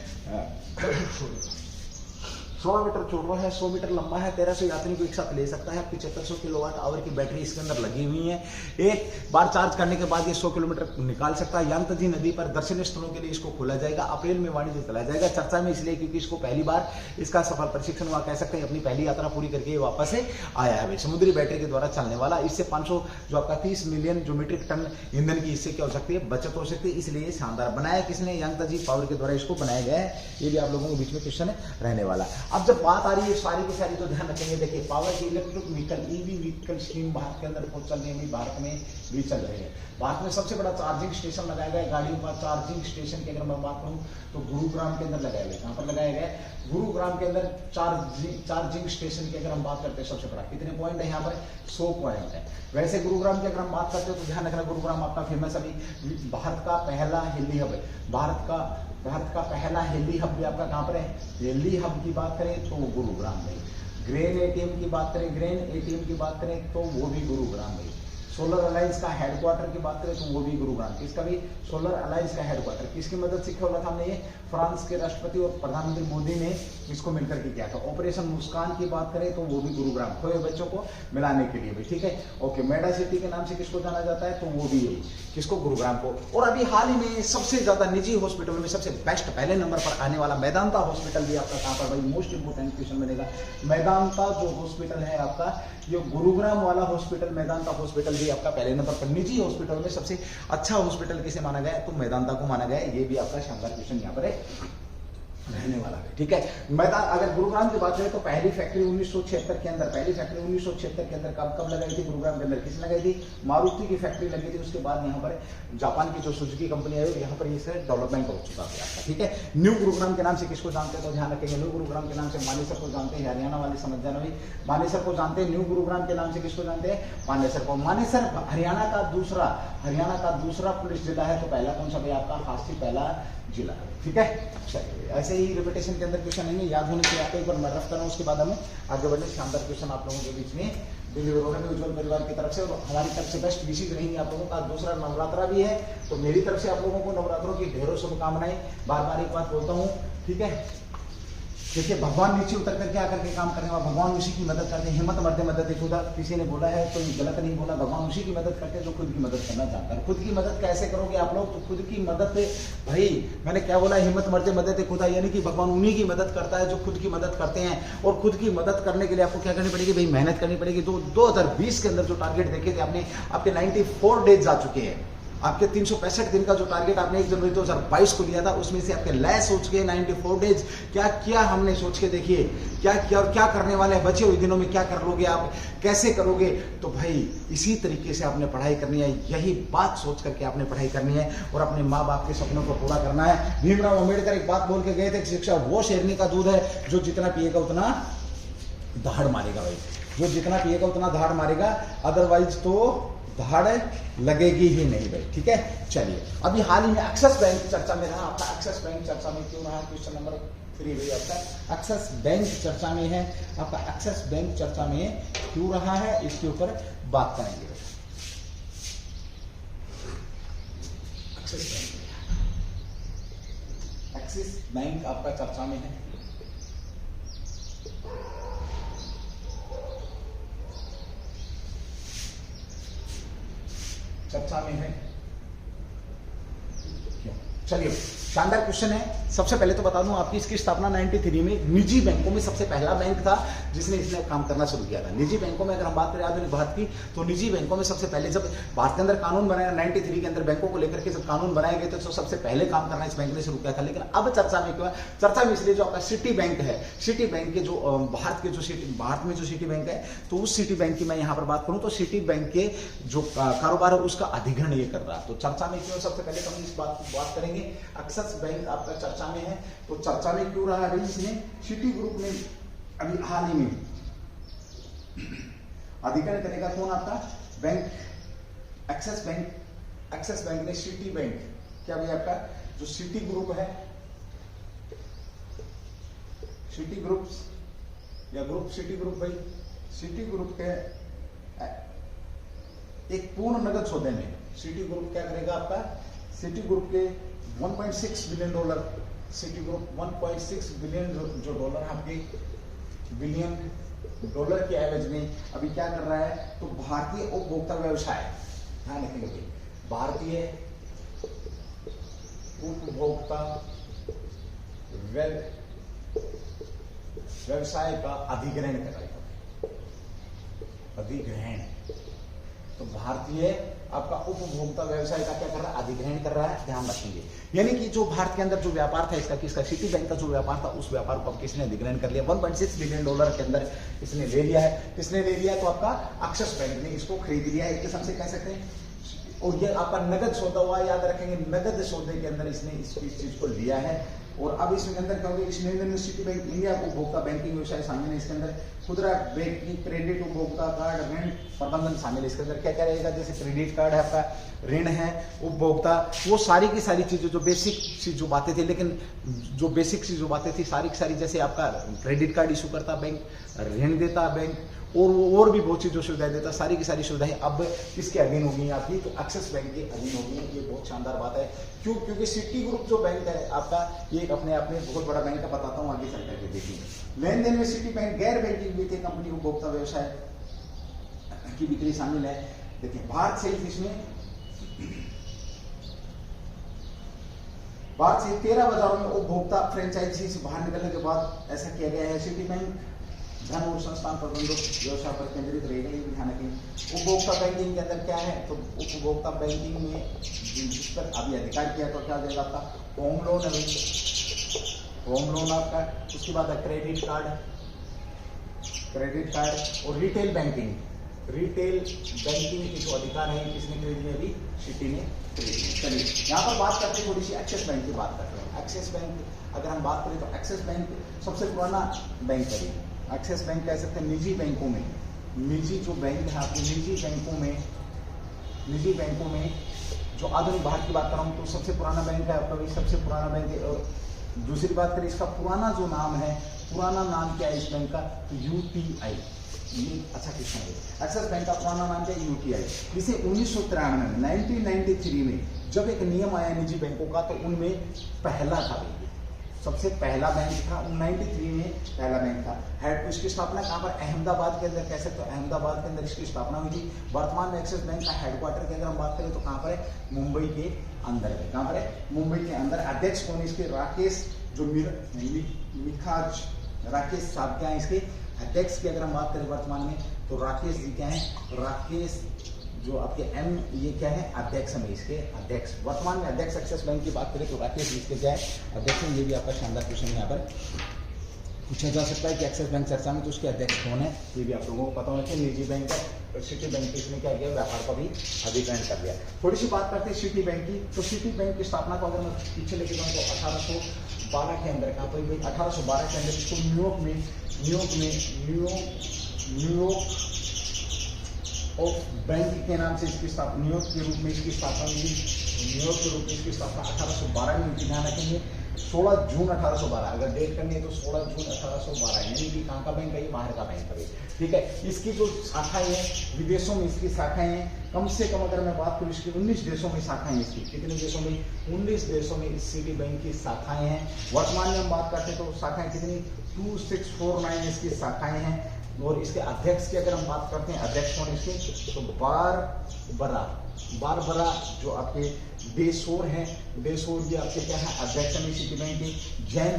16 मीटर चौड़ा है, 100 मीटर लंबा है, 1300 यात्री को एक साथ ले सकता है। 7500 किलोवाट आवर की बैटरी इसके अंदर लगी हुई है। एक बार चार्ज करने के बाद ये 100 किलोमीटर निकाल सकता है। यांगत्जी नदी पर दर्शनीय स्थलों के लिए इसको खोला जाएगा। अप्रैल में वाणिज्य चला जाएगा। चर्चा में इसलिए क्योंकि इसको पहली बार इसका सफल प्रशिक्षण हुआ, कह सकते हैं अपनी पहली यात्रा पूरी करके वापस से आया है। समुद्री बैटरी के द्वारा चलने वाला। इससे 500 जो आपका 30 मिलियन जो मीट्रिक टन ईंधन की इससे क्या हो सकती है? बचत हो सकती है। इसलिए शानदार बनाया किसने? यांगत्जी पावर के द्वारा इसको बनाया गया है। ये भी आप लोगों के बीच में क्वेश्चन रहने वाला। अब जब बात आ रही है सारी की सारी, तो ध्यान रखेंगे। देखिए पावर की electric vehicle, EV vehicle scheme Bharat के अंदर बहुत चल रही है, भारत में भी चल रही है। भारत में सबसे बड़ा चार्जिंग स्टेशन लगाया गया है गाड़ियों का। चार्जिंग स्टेशन की अगर मैं बात करूं तो गुरुग्राम के अंदर लगाया गया। कहां पर लगाया गया? गुरुग्राम के अंदर चार्जिंग स्टेशन की अगर हम बात करते हैं सबसे बड़ा कितने पॉइंट है यहाँ पर? 100 पॉइंट है। वैसे गुरुग्राम की अगर हम बात करते हैं तो ध्यान रखना, गुरुग्राम आपका फेमस अभी भारत का पहला हिली हब है। भारत का पहला हिली हब भी आपका कहां पर है? हिली हब की बात करें तो गुरुग्राम में। ग्रेन एटीएम की बात करें तो वो भी गुरुग्राम में। सोलर अलायंस का हेडक्वार्टर की बात करें तो वो भी गुरुग्राम। किसका भी? सोलर अलायंस का हेडक्वार्टर किसकी मदद से खोला था हमने? ये फ्रांस के राष्ट्रपति और प्रधानमंत्री मोदी ने इसको मिलकर के किया था। ऑपरेशन मुस्कान की बात करें तो वो भी गुरुग्राम, खोए बच्चों को मिलाने के लिए भी, ठीक है। ओके, मेडा सिटी के नाम से किसको जाना जाता है? तो वो भी यही, किसको? गुरुग्राम को। और अभी हाल ही में सबसे ज्यादा निजी हॉस्पिटल में सबसे बेस्ट पहले नंबर पर आने वाला मेदांता हॉस्पिटल भी आपका कहां पर? भाई मोस्ट इंपोर्टेंट क्वेश्चन बनेगा। मेदांता जो हॉस्पिटल है आपका, ये गुरुग्राम वाला हॉस्पिटल मेदांता हॉस्पिटल भी आपका पहले नंबर पर। निजी हॉस्पिटल में सबसे अच्छा हॉस्पिटल किसे माना गया है? तो मेदांता को माना गया है। ये भी आपका शानदार क्वेश्चन यहाँ पर है रहने वाला है, ठीक है। मैदान अगर गुरुग्राम की बात करें तो पहली फैक्ट्री 1976 के अंदर, पहली फैक्ट्री 1976 के अंदर कब लगाई थी? गुरुग्राम के अंदर। किसने लगाई थी? मारुति की फैक्ट्री लगी थी। उसके बाद यहाँ पर जापान की जो सुजुकी कंपनी है यहाँ पर इससे डेवलपमेंट हो चुका है आपका, ठीक है। न्यू गुरुग्राम के नाम से किसको जानते हैं? तो ध्यान रखेंगे, न्यू गुरुग्राम के नाम से मानेसर को जानते हैं। हरियाणा वाले समझ जाना भाई, मानेसर को जानते हैं। न्यू गुरुग्राम के नाम से किसको जानते हैं? मानेसर को। मानेसर हरियाणा का दूसरा पुलिस जिला है। तो पहला कौन सा भाई? आपका हांसी पहला जिला, ठीक है। चलिए, ऐसे ही रिपीटेशन के अंदर क्वेश्चन आएंगे, याद होने से आपको एक बार मैं रफ करूँ, उसके बाद हमें आगे बढ़ने। शानदार क्वेश्चन आप लोगों के बीच में डिलीवर हो रहे हैं उज्जवल परिवार की तरफ से, और हमारी तरफ से बेस्ट विशेष रहेंगी आप लोगों का। दूसरा नवरात्रा भी है, तो मेरी तरफ से आप लोगों को नवरात्रों की ढेरों शुभकामनाएं। बार बार एक बात बोलता हूँ, ठीक है। देखिए, भगवान नीचे उतर करके आकर के काम करने वाला, भगवान उसी की मदद करते हैं। हिम्मत मरते मदद खुदा, किसी ने बोला है तो गलत नहीं बोला। भगवान उसी की मदद करते हैं जो खुद की मदद करना चाहता है। खुद की मदद कैसे करोगे आप लोग? तो खुद की मदद भाई, मैंने क्या बोला? हिम्मत मरते मदद खुदा, यानी कि भगवान उन्हीं की मदद करता है जो खुद की मदद करते हैं। और खुद की मदद करने के लिए आपको क्या करनी पड़ेगी भाई? मेहनत करनी पड़ेगी। 2020 के अंदर जो टारगेट देखे थे आपने, आपके 94 डेज जा चुके हैं। आपके 365 दिन का जो टारगेट आपने 1 जनवरी 2022 को लिया था, उसमें से आपके लैस सोच के 94 डेज क्या किया हमने, सोच के देखिए क्या किया और क्या करने वाले हैं। बचे हुए दिनों में क्या कर लोगे आप, कैसे करोगे? तो भाई इसी तरीके से आपने पढ़ाई करनी है, यही बात सोच करके आपने पढ़ाई करनी है और अपने माँ बाप के सपनों को पूरा करना है। भीमराव अम्बेडकर एक बात बोल के गए थे, शिक्षा वो शेरनी का दूध है जो जितना पिएगा उतना दहाड़ मारेगा भाई, जो जितना पिएगा उतना दहाड़ मारेगा, अदरवाइज तो दहाड़ लगेगी ही नहीं भाई, ठीक है। चलिए, अभी हाल ही में एक्सिस बैंक चर्चा में रहा आपका। एक्सिस बैंक चर्चा में क्यों रहा? क्वेश्चन नंबर 3 भाई आपका एक्सिस बैंक चर्चा में है। आपका एक्सिस बैंक चर्चा में क्यों रहा है, इसके ऊपर बात करेंगे। एक्सिस बैंक आपका चर्चा में है। चर्चा में है क्यों? चलिए, शानदार क्वेश्चन है। सबसे पहले तो बता दूं, आपकी इसकी स्थापना 93 में निजी बैंकों में सबसे पहला बैंक था जिसने इसने काम करना शुरू किया था। निजी बैंकों में अगर हम बात करें आधुनिक भारत की, तो निजी बैंकों में सबसे पहले जब भारत के अंदर कानून बनाया 93 के अंदर, बैंकों को लेकर के जब कानून बनाए गए तो सबसे पहले काम करना इस बैंक ने शुरू किया था। लेकिन अब चर्चा में क्यों? चर्चा में इसलिए जो आपका सिटी बैंक है, सिटी बैंक के जो भारत में जो सिटी बैंक है, तो उस सिटी बैंक की मैं यहाँ पर बात करूँ तो सिटी बैंक के जो कारोबार है उसका अधिग्रहण ये कर रहा है। तो चर्चा में क्यों? सबसे पहले तो हम इस बात करेंगे। एक्सिस बैंक आपका चर्चा में है, तो चर्चा में क्यों रहा है? इसने सिटी ग्रुप ने अभी हाल ही में अधिग्रहण करेगा। कौन आपका bank? Axis bank. Axis bank ने सिटी बैंक, क्या भाई आपका जो सिटी ग्रुप है, सिटी ग्रुप या ग्रुप सिटी ग्रुप भाई, सिटी ग्रुप के एक पूर्ण नगद सौदे में सिटी ग्रुप क्या करेगा? आपका सिटी ग्रुप के 1.6 billion dollar, city group 1.6 billion जो डॉलर आपके बिलियन डॉलर के एवरेज में अभी क्या कर रहा है? तो भारतीय उपभोक्ता व्यवसाय, ध्यान रखेंगे, भारतीय उपभोक्ता व्यवसाय का अधिग्रहण करेगा। अधिग्रहण, तो भारतीय आपका उपभोक्ता व्यवसाय का क्या कर रहा है? अधिग्रहण कर रहा है, ध्यान रखेंगे। यानी कि जो भारत के अंदर जो व्यापार था इसका, किसका? सिटी बैंक का जो व्यापार था, उस व्यापार को अब किसने अधिग्रहण कर लिया? 1.6 बिलियन डॉलर के अंदर इसने ले लिया है। किसने ले लिया? तो आपका एक्सिस बैंक ने इसको खरीद लिया है, एक किस्म से कह सकते हैं। और ये आपका नगद सौदा हुआ, याद रखेंगे, नगद सौदे के अंदर इसने इस चीज को लिया है। और अब इसके अंदर क्या होगा? इस निर्णय में सिटी बैंक इंडिया उपभोक्ता बैंकिंग व्यवसाय शामिल है इसके अंदर, खुदरा बैंकिंग, क्रेडिट, उपभोक्ता कार्ड, ऋण प्रबंधन शामिल है इसके अंदर। क्या क्या रहेगा? जैसे क्रेडिट कार्ड है आपका, ऋण है, उपभोक्ता, वो सारी की सारी चीजें जो बेसिक सी जो बातें थी, लेकिन जो बेसिक सी जो बातें थी सारी की सारी, जैसे आपका क्रेडिट कार्ड इशू करता बैंक, ऋण देता बैंक, और भी बहुत सी जो सुविधाएं देता है, सारी की सारी सुविधाएं अब किसके अधीन होगी आपकी, तो एक्सिस बैंक के अधीन होगी। ये बहुत शानदार बात है। क्यों? क्योंकि सिटी ग्रुप जो बैंक है आपका, ये एक अपने आप में बहुत बड़ा बैंक है। बताता हूँ आगे चल करके देखिए। लेन देन में सिटी बैंक गैर बैंकिंग वित्तीय कंपनी उपभोक्ता व्यवसाय की बिक्री शामिल है। देखिए भारत सहित इसमें भारत से 13 बाजारों में उपभोक्ता फ्रेंचाइजी से बाहर निकलने के बाद ऐसा किया गया है। सिटी बैंक धन और संस्थान प्रबंधक व्यवसाय पर केंद्रित रहेगा। ये भी ध्यान रखें। उपभोक्ता बैंकिंग के अंदर क्या है, तो उपभोक्ता बैंकिंग में जिस पर अभी अधिकार किया तो क्या देगा आपका, होम लोन है, होम लोन आपका। उसके बाद क्रेडिट कार्ड और रिटेल बैंकिंग के जो अधिकार है किसने खरीद लिया, अभी सिटी ने खरीद लिया। चलिए यहाँ पर बात करते हैं थोड़ी सी एक्सिस बैंक की बात करते हैं। एक्सिस बैंक अगर हम बात करें तो एक्सिस बैंक सबसे पुराना बैंक है। एक्सिस बैंक कह सकते हैं निजी बैंकों में, निजी जो बैंक है आपको, निजी बैंकों में जो आधुनिक भारत की बात कर रहा हूँ तो सबसे पुराना बैंक है आपका, सबसे पुराना बैंक है। और दूसरी बात करें इसका पुराना जो नाम है, पुराना नाम क्या है इस बैंक का, तो यूटीआई। ये अच्छा क्वेश्चन है। एक्सिस बैंक का पुराना नाम क्या है, यूटीआई। इसे 1993 में जब एक नियम आया निजी बैंकों का, तो उनमें पहला था बैंक, सबसे पहला बैंक था 93 में पहला बैंक था। हेड इसकी स्थापना कहाँ पर, अहमदाबाद के अंदर, कह सकते हो अहमदाबाद के अंदर इसकी स्थापना हुई थी। वर्तमान में एक्सिस बैंक का हेडक्वार्टर की अगर हम बात करें तो कहाँ पर है, मुंबई के अंदर है। कहाँ पर है, मुंबई के अंदर। अध्यक्ष कौन इसके, राकेश जो मिखाज राकेश साहब क्या है इसके अध्यक्ष की अगर हम बात करें वर्तमान में, तो राकेश जी क्या है, राकेश जो आपके एम, ये क्या है, अध्यक्ष में इसके अध्यक्ष। वर्तमान में अध्यक्ष एक्सिस बैंक की बात करें तो राकेश इसके क्या है, अध्यक्ष। ये भी आपका शानदार क्वेश्चन यहाँ पर पूछा जा सकता है कि एक्सिस बैंक चर्चा में तो उसके अध्यक्ष कौन है, ये भी आप लोगों को पता होना चाहिए। निजी बैंक है, सिटी बैंक इसने क्या किया, व्यापार का भी अधिग्रहण कर दिया। थोड़ी सी बात करते हैं सिटी बैंक की। तो सिटी बैंक की स्थापना को अगर मैं पीछे लेके जाऊँ तो 1812 के अंदर, कहाँ पर 1812 के अंदर इसको न्यूयॉर्क ऑफ बैंक के नाम से इसकी स्थापना, न्यूयॉर्क के रूप में इसकी स्थापना हुई। न्यूयॉर्क के रूप में इसकी स्थापना 1812 में हुई। ध्यान रखेंगे 16 जून 1812, अगर डेट करनी है तो 16 जून 1812, यानी कि कहाँ का बैंक है, बाहर का बैंक है। ठीक है, इसकी जो शाखाएं हैं विदेशों में, इसकी शाखाएं हैं कम से कम अगर मैं बात करूँ इसकी 19 देशों में शाखाएं हैं इसकी। कितने देशों में, 19 देशों में इस सिटी बैंक की शाखाएं हैं। वर्तमान में हम बात करते हैं तो शाखाएं कितनी, 2649 इसकी शाखाएं हैं। और इसके अध्यक्ष की अगर हम बात करते हैं, अध्यक्ष कौन इसके, तो बारबरा जो आपके बेसोर हैं, बेसोर भी आपके क्या है, अध्यक्ष में सिटी बैंक के। जैन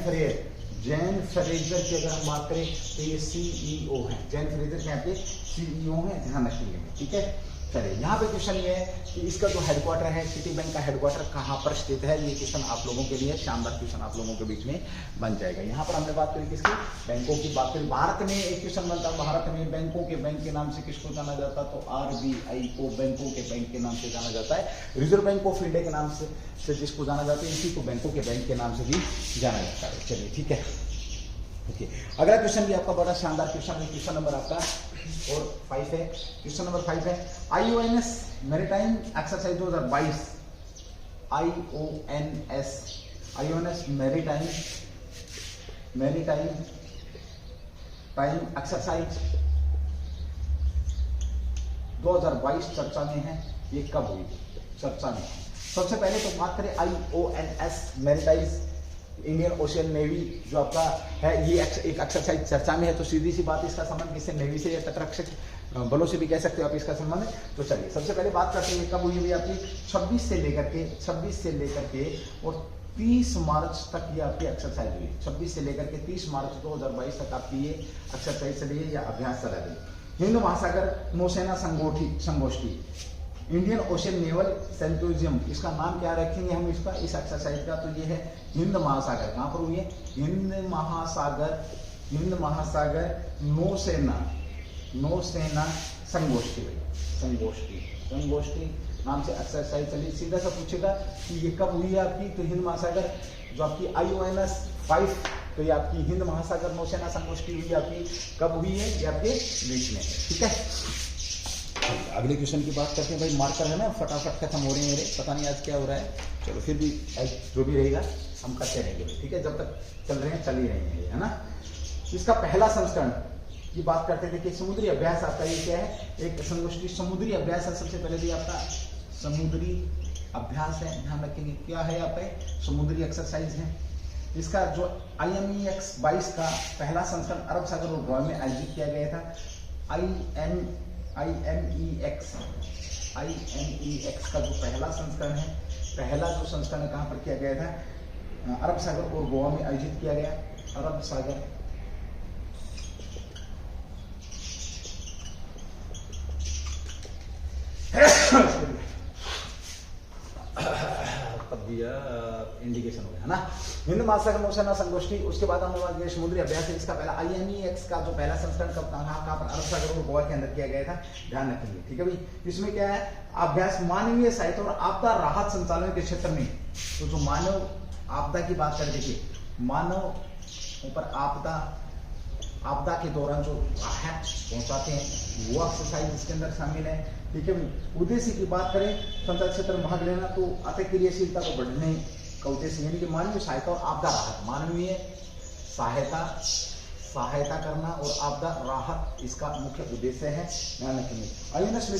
फ्रेजर की अगर हम बात करें तो ये सीईओ हैं। जैन फ्रेजर के आपके सीईओ हैं, ध्यान रखिएगा। ठीक है, चलिए यहाँ पे क्वेश्चन ये है कि इसका जो हेडक्वार्टर है, सिटी बैंक का हेडक्वार्टर कहाँ पर स्थित है। ये क्वेश्चन आप लोगों के लिए शानदार क्वेश्चन आप लोगों के बीच में बन जाएगा। यहाँ पर हमने बात करी किसकी, बैंकों की बात करी। भारत में एक क्वेश्चन बनता है, भारत में बैंकों के बैंक के नाम से किसको जाना जाता है, तो आरबीआई को बैंकों के बैंक के नाम से जाना जाता है। रिजर्व बैंक ऑफ इंडिया के नाम से जिसको जाना जाता है, इसी को बैंकों के बैंक के नाम से भी जाना जाता है। चलिए ठीक है, ओके। अगला क्वेश्चन भी आपका बड़ा शानदार क्वेश्चन है, क्वेश्चन नंबर आपका और 5 है। क्वेश्चन नंबर 5 है, IONS maritime exercise 2022, IONS maritime exercise 2022 चर्चा में है। ये कब हुई, चर्चा में। सबसे पहले तो बात करें IONS maritime Indian ocean navy जो आपका है, ये एक एक्सरसाइज चर्चा में है। तो सीधी सी बात, इसका संबंध किससे, नेवी से या तटरक्षक बलों से भी कह सकते हो आप इसका संबंध है। तो चलिए सबसे पहले बात करते हैं कब हुई हुई आपकी, 26 से लेकर के और 30 मार्च तक ये आपकी एक्सरसाइज हुई। 26 से लेकर के 30 मार्च 2022 तक आपकी ये एक्सरसाइज चली है या अभ्यास चला रही। हिंद महासागर नौसेना संगोष्ठी, इंडियन ओशियन नेवल सिम्पोजियम, इसका नाम क्या रखेंगे हम इसका, इस एक्सरसाइज का, तो ये है हिंद महासागर। कहाँ पर हुई है, हिंद महासागर नौसेना संगोष्ठी नाम से एक्सरसाइज चली। सीधा सा पूछेगा कि ये कब हुई है आपकी, तो हिंद महासागर जो आपकी IONS 5, तो ये आपकी हिंद महासागर नौसेना संगोष्ठी हुई आपकी कब हुई है, ये आपके बीच में। ठीक है, अगले क्वेश्चन की बात करते हैं। भाई मार्कर है ना, फटाफट खत्म हो रहे हैं मेरे, पता नहीं आज क्या हो रहा है। चलो फिर भी जो भी रहेगा हम करते रहेंगे। ठीक है, जब तक चल रहे हैं चल ही रहेंगे, है ना। इसका पहला संस्करण की बात करते थे कि समुद्री अभ्यास आपका ये क्या है, एक संगोष्ठी समुद्री अभ्यास है। सबसे पहले भी आपका समुद्री अभ्यास है, ध्यान रखेंगे क्या है आपका समुद्री एक्सरसाइज है। इसका जो IMEX 22 का पहला संस्करण अरब सागर और गोवा में आयोजित किया गया था। IMEX का जो पहला संस्करण है, पहला जो संस्करण कहाँ पर किया गया था, अरब सागर और गोवा में आयोजित किया गया। अरब सागर तब दिया इंडिकेशन हो गया ना। हिंद महासागर नौसेना संगोष्ठी, उसके बाद हम समुद्री अभ्यास है। इसका पहला IMEX का जो पहला संस्करण कहाँ पर अरब सागर और गोवा के अंदर किया गया था, ध्यान रखेंगे, ठीक है भाई। इसमें क्या है, अभ्यास मानवीय सहायता और आपदा राहत संचालन के क्षेत्र में, तो जो मानव आपदा की बात कर, देखिए मानव ऊपर आपदा के दौरान जो राहत पहुंचाते हैं वो एक्सरसाइज इसके अंदर शामिल है, ठीक है भाई। उद्देश्य की बात करें, संचार क्षेत्र में भाग लेना, तो अतिक्रियाशीलता को बढ़ने का उद्देश्य, यानी कि मानवीय सहायता और आपदा राहत, मानवीय सहायता करना और आपदा राहत इसका मुख्य उद्देश्य है, ध्यान रखेंगे। IONS में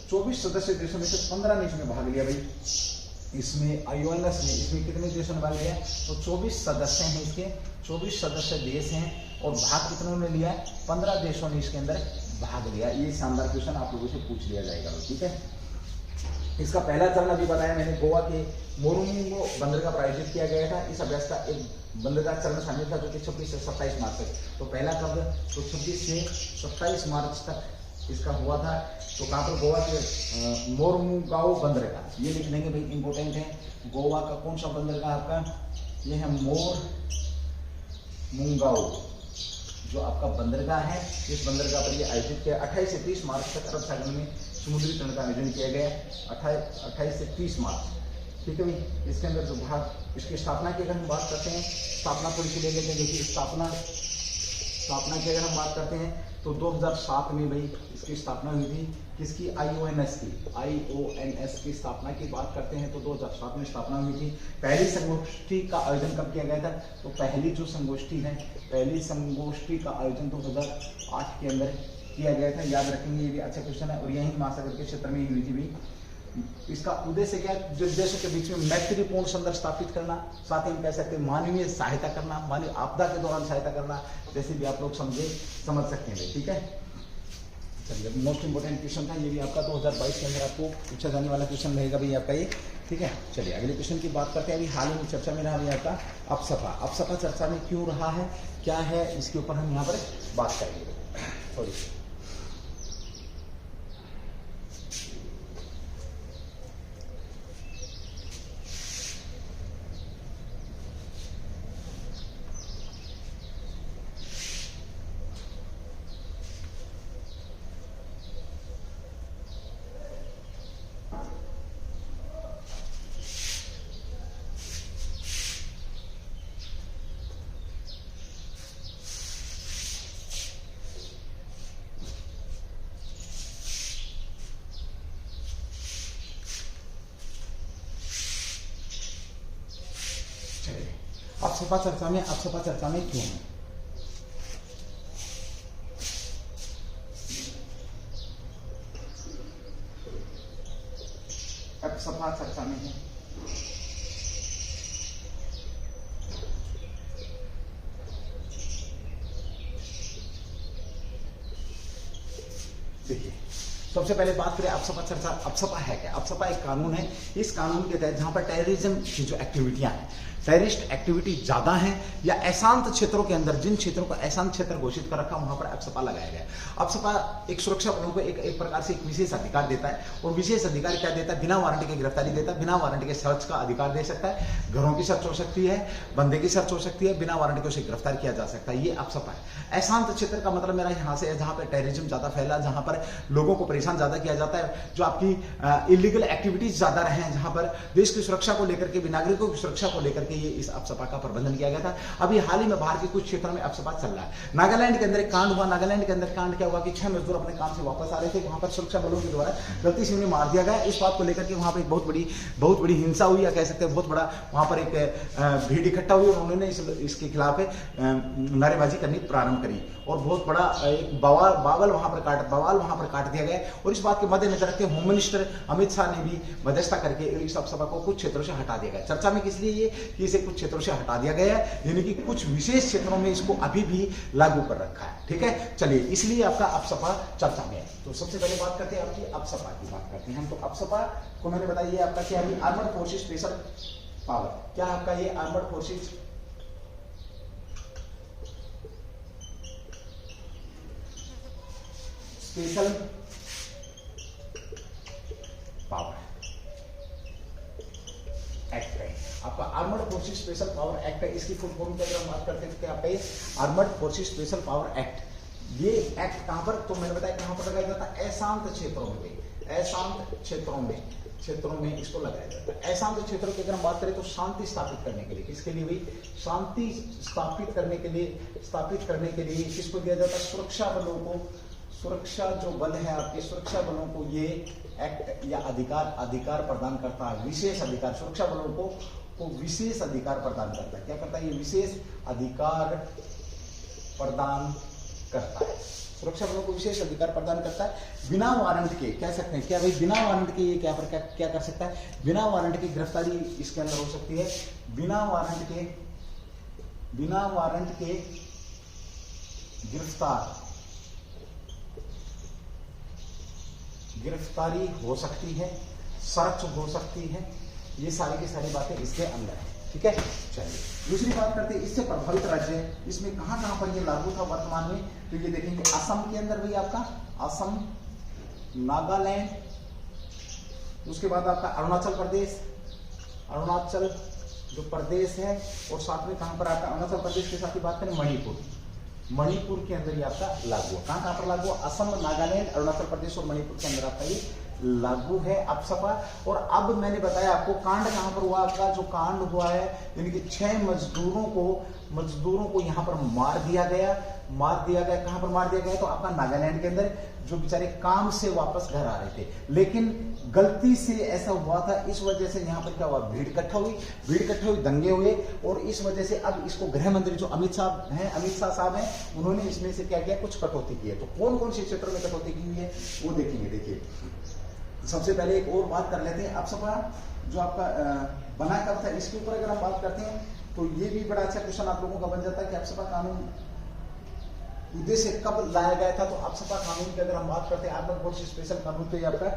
24 सदस्य देशों में से 15 देशों ने भाग लिया भाई। इसमें IONS में इसमें कितने देशों ने भाग लिया, तो 24 सदस्य हैं इसके, 24 सदस्य देश हैं, और भाग कितनों ने लिया है, 15 देशों ने इसके अंदर भाग लिया। ये शानदार क्वेश्चन आप लोगों से पूछ लिया जाएगा, ठीक है। इसका पहला चरण अभी बताया मैंने, गोवा के मोरुंगो बंदरगाह पर आयोजित किया गया था। इस अभ्यास का एक बंदरगाह चरण शामिल था जो कि 26 से 27 मार्च तक, तो पहला कब, तो 26 से 27 मार्च तक इसका हुआ था। तो कहाँ पर, गोवा के मोरुंगाओ बंदरगाह, ये लिख लेंगे भाई, इंपॉर्टेंट है। गोवा का कौन सा बंदरगाह आपका, ये है मोरुंगाओ जो आपका बंदरगाह है। इस बंदरगाह पर ये आयोजित किया 28 से 30 मार्च तक अरब सागर में समुद्री तरण का आयोजन किया गया, 28 से 30 मार्च, ठीक है भाई। इसके अंदर जो भाग, इसकी स्थापना की अगर हम बात करते हैं, स्थापना थोड़ी सी ले लेते हैं। देखिए स्थापना की अगर हम बात करते हैं तो 2007 में भाई इसकी स्थापना हुई थी, किसकी, IONS की स्थापना की बात करते हैं तो 2007 में स्थापना हुई थी। पहली संगोष्ठी का आयोजन कब किया गया था, तो पहली जो संगोष्ठी है, पहली संगोष्ठी का आयोजन 2008 के अंदर किया गया था, याद रखेंगे, ये भी अच्छा क्वेश्चन है। और यही महासागर के क्षेत्र में ही हुई थी भी। इसका उद्देश्य क्या है, जो देशों के बीच में मैत्रीपूर्ण संबंध स्थापित करना, साथ ही हम कह सकते हैं मानवीय सहायता करना, मानवीय आपदा के दौरान सहायता करना, जैसे भी आप लोग समझ सकते हैं, ठीक है। चलिए, मोस्ट इंपोर्टेंट क्वेश्चन था ये भी आपका 2022 के अंदर आपको पूछा जाने वाला क्वेश्चन रहेगा भाई आपका ये, ठीक है। चलिए अगले क्वेश्चन की बात करते हैं। अभी हाल ही में चर्चा में रहा भाई आपका अपसपा चर्चा में क्यों रहा है, क्या है, इसके ऊपर हम यहाँ पर बात करेंगे। सॉरी, अपसपा चर्चा में क्यों है, अपसपा चर्चा में है। देखिए, सबसे पहले बात करें अपसपा चर्चा। अपसपा है क्या, अपसपा एक कानून है। इस कानून के तहत जहां पर टेररिज्म की जो एक्टिविटियां हैं, टेररिस्ट एक्टिविटी ज्यादा है या अशांत क्षेत्रों के अंदर, जिन क्षेत्रों को अशांत क्षेत्र घोषित कर रखा वहां पर अपसपा लगाया गया। अपसपा एक सुरक्षा बलों को एक प्रकार से एक विशेष अधिकार देता है, और विशेष अधिकार क्या देता है, बिना वारंटी के गिरफ्तारी देता है, बिना वारंटी के सर्च का अधिकार दे सकता है, घरों की सर्च हो सकती है, बंदे की सर्च हो सकती है, बिना वारंटी को उसे गिरफ्तार किया जा सकता है। ये अपसपा है। अशांत क्षेत्र का मतलब मेरा यहाँ से है जहां पर टेररिज्म ज्यादा फैला, जहां पर लोगों को परेशान ज्यादा किया जाता है, जो आपकी इलीगल एक्टिविटीज ज्यादा रहे, जहां पर देश की सुरक्षा को लेकर के, नागरिकों की सुरक्षा को लेकर के ये इस अपसपा का प्रबंधन किया गया था। अभी हाल ही में बाहर के कुछ क्षेत्रों में अपसपा चल रहा है। नागालैंड के अंदर एक कांड हुआ। नागालैंड के अंदर कांड क्या हुआ कि 6 मजदूर अपने काम से वापस आ रहे थे, वहां पर सुरक्षा बलों के द्वारा गलती से उन्हें मार दिया गया। इस बात को लेकर के वहां पर एक बहुत बड़ी हिंसा हुई, या कह सकते हैं बहुत बड़ा वहां पर एक भीड़ इकट्ठा हुई, और उन्होंने इसके खिलाफ नारेबाजी करनी प्रारंभ करी। और बहुत बड़ा एक बवाल वहां पर काट दिया गया। और इस बात के मद्देनजर रखते होम मिनिस्टर अमित शाह ने भी मध्यस्थता करके इस लोकसभा को कुछ क्षेत्रों से हटा दिया गया। चर्चा में किस लिए ये कि इसे कुछ क्षेत्रों से हटा दिया गया है, यानी कि कुछ विशेष क्षेत्रों में इसको अभी भी लागू कर रखा है। ठीक है, चलिए इसलिए आपका अपसपा चर्चा में है। तो सबसे पहले बात करते हैं आपकी अपसपा की बात करते हैं हम। तो अपसपा को मैंने बताइए आपका क्या है, आर्मर्ड फोर्सेस स्पेशल पावर। क्या आपका ये armoured forces special power act है आपका, armoured forces special power act है। इसकी फुल फॉर्म की अगर हम बात करते हैं तो क्या आपका ये armoured forces special power act. ये एक्ट कहां पर, तो मैंने बताया कहां पर लगाया जाता है, अशांत क्षेत्रों में, अशांत क्षेत्रों में इसको लगाया जाता है। अशांत क्षेत्रों की अगर हम बात करें तो शांति स्थापित करने के लिए, किसके लिए भाई, शांति स्थापित करने के लिए किसको दिया जाता है, सुरक्षा बलों को, सुरक्षा जो बल है आपके सुरक्षा बलों को ये एक्ट या अधिकार प्रदान करता है, विशेष अधिकार, सुरक्षा बलों को विशेष अधिकार प्रदान करता है। क्या करता है, ये विशेष अधिकार प्रदान करता है, सुरक्षा बलों को विशेष अधिकार प्रदान करता है। बिना वारंट के, कह सकते हैं क्या भाई, बिना वारंट के ये क्या कर सकता है, बिना वारंट की गिरफ्तारी इसके अंदर हो सकती है। बिना वारंट के गिरफ्तारी हो सकती है, सर्च हो सकती है, ये सारी की सारी बातें इसके अंदर है। ठीक है, चलिए दूसरी बात करते हैं, इससे प्रभावित राज्य है, इसमें कहां पर ये लागू था वर्तमान में, तो ये देखेंगे असम के अंदर भाई आपका असम, नागालैंड, उसके बाद आपका अरुणाचल प्रदेश, अरुणाचल जो प्रदेश है, और साथ में कहां पर आपका अरुणाचल प्रदेश के साथ ही बात करें मणिपुर के अंदर ये आपका लागू है। कहां पर लागू, असम, नागालैंड, अरुणाचल प्रदेश और मणिपुर के अंदर आपका ये लागू है अपसपा। और अब मैंने बताया आपको कांड कहां पर हुआ, आपका जो कांड हुआ है, यानी कि 6 मजदूरों को यहां पर मार दिया गया। कहां पर मार दिया गया, तो आपका नागालैंड के अंदर, जो बेचारे काम से वापस घर आ रहे थे, लेकिन गलती से ऐसा हुआ था, इस वजह से यहां पर क्या हुआ, भीड़ इकट्ठा हुई, दंगे हुए, और इस वजह से अब इसको गृह मंत्री जो अमित शाह साहब हैं, उन्होंने इसमें से क्या किया, कुछ कटौती की है। तो कौन कौन से क्षेत्रों में कटौती की हुई है वो देखेंगे। देखिए सबसे पहले एक और बात कर लेते हैं, अपसपा जो आपका बना कब था, इसके ऊपर अगर हम बात करते हैं तो ये भी बड़ा अच्छा क्वेश्चन आप लोगों का बन जाता है कि अपसपा कानून उद्देश्य कब लाया गया था। तो अपसपा कानून की अगर हम बात करते हैं, आर्मर्ड फोर्सेस स्पेशल कानून, तो ये आपका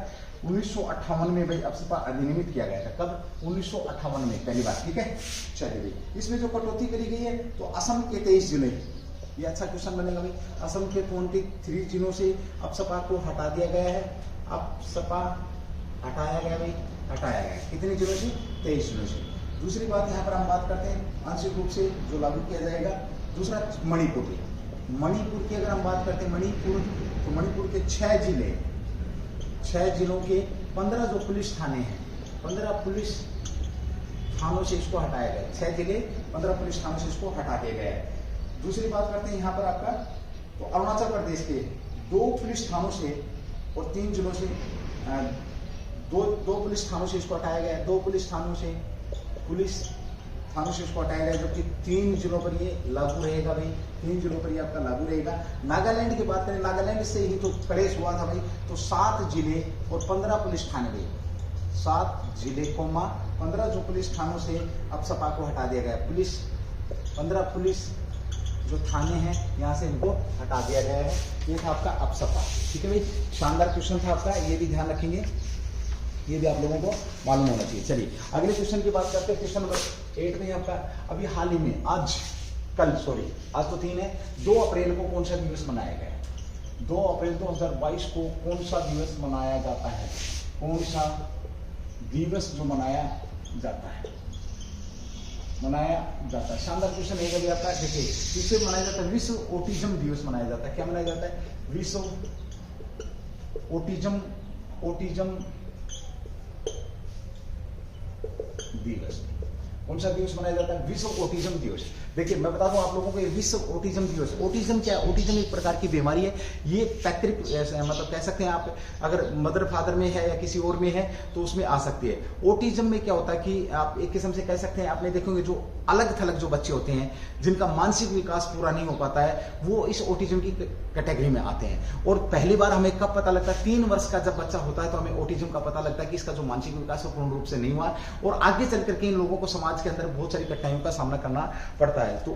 1958 में भाई अपसपा अधिनियमित किया गया था। कब, 1958 में पहली बार। ठीक है, चलिए भाई इसमें जो कटौती करी गई है, तो असम के 23 जिले, ये अच्छा क्वेश्चन बनेगा भाई, असम के 23 जिलों से अपसपा को हटा दिया गया है। अपसपा हटाया गया, कितने जिलों से, 23 जिलों से। दूसरी बात यहाँ पर हम बात करते हैं आंशिक रूप से जो लागू किया जाएगा। दूसरा मणिपुर की अगर हम बात करते हैं, तो मणिपुर के 6 जिलों के 15 जो पुलिस थाने हैं, 15 पुलिस थानों से इसको हटाया गया। 6 जिले 15 पुलिस थानों से इसको हटा दिया गया है। दूसरी बात करते हैं यहाँ पर आपका, तो अरुणाचल प्रदेश के 2 पुलिस थानों से और 3 जिलों से, दो पुलिस थानों से इसको हटाया गया है। 2 पुलिस थानों से इसको हटाया गया, जबकि 3 जिलों पर ये लागू रहेगा भाई, 3 जिलों पर ये आपका लागू रहेगा। नागालैंड की बात करें, नागालैंड से ही तो क्लेश हुआ था भाई, तो 7 जिले और 15 पुलिस थाने भाई, 7 जिले 15 जो पुलिस थानों से अपसपा को हटा दिया गया। 15 पुलिस जो थाने हैं यहाँ से इनको हटा दिया गया है। ये था आपका अपसपा। ठीक है भाई, शानदार क्वेश्चन था आपका, ये भी ध्यान रखेंगे, ये भी आप लोगों को मालूम होना चाहिए। चलिए अगले क्वेश्चन की बात करते हैं। क्वेश्चन नंबर 8 में आपका अभी हाल ही में आज तो 3 है, 2 अप्रैल को कौन सा दिवस मनाया गया, 2 अप्रैल 2022 को कौन सा दिवस मनाया जाता है, कौन सा दिवस जो मनाया जाता है, शानदार क्वेश्चन है कभी आपका। देखिए इसे मनाया जाता है विश्व ऑटिज्म दिवस मनाया जाता है। क्या मनाया जाता है, विश्व ऑटिज्म दिवस। कौन सा दिवस मनाया जाता है, विश्व ऑटिज्म दिवस। देखिए मैं बता दूं आप लोगों को, ये विश्व ऑटिज्म दिवस। ऑटिज्म क्या है? ऑटिज्म एक प्रकार की बीमारी है। ये पैतृक मतलब कह सकते हैं आप, अगर मदर फादर में है या किसी और में है तो उसमें आ सकती है। ऑटिज्म में क्या होता है कि आप एक किस्म से कह सकते हैं, आपने देखोगे जो अलग थलग जो बच्चे होते हैं जिनका मानसिक विकास पूरा नहीं हो पाता है, वो इस ऑटिज्म की कैटेगरी में आते हैं। और पहली बार हमें कब पता लगता है? 3 वर्ष का जब बच्चा होता है तो हमें ऑटिज्म का पता लगता है कि इसका जो मानसिक विकास है पूर्ण रूप से नहीं हुआ, और आगे चल करके इन लोगों को समाज के अंदर बहुत सारी कठिनाइयों का सामना करना पड़ता है। तो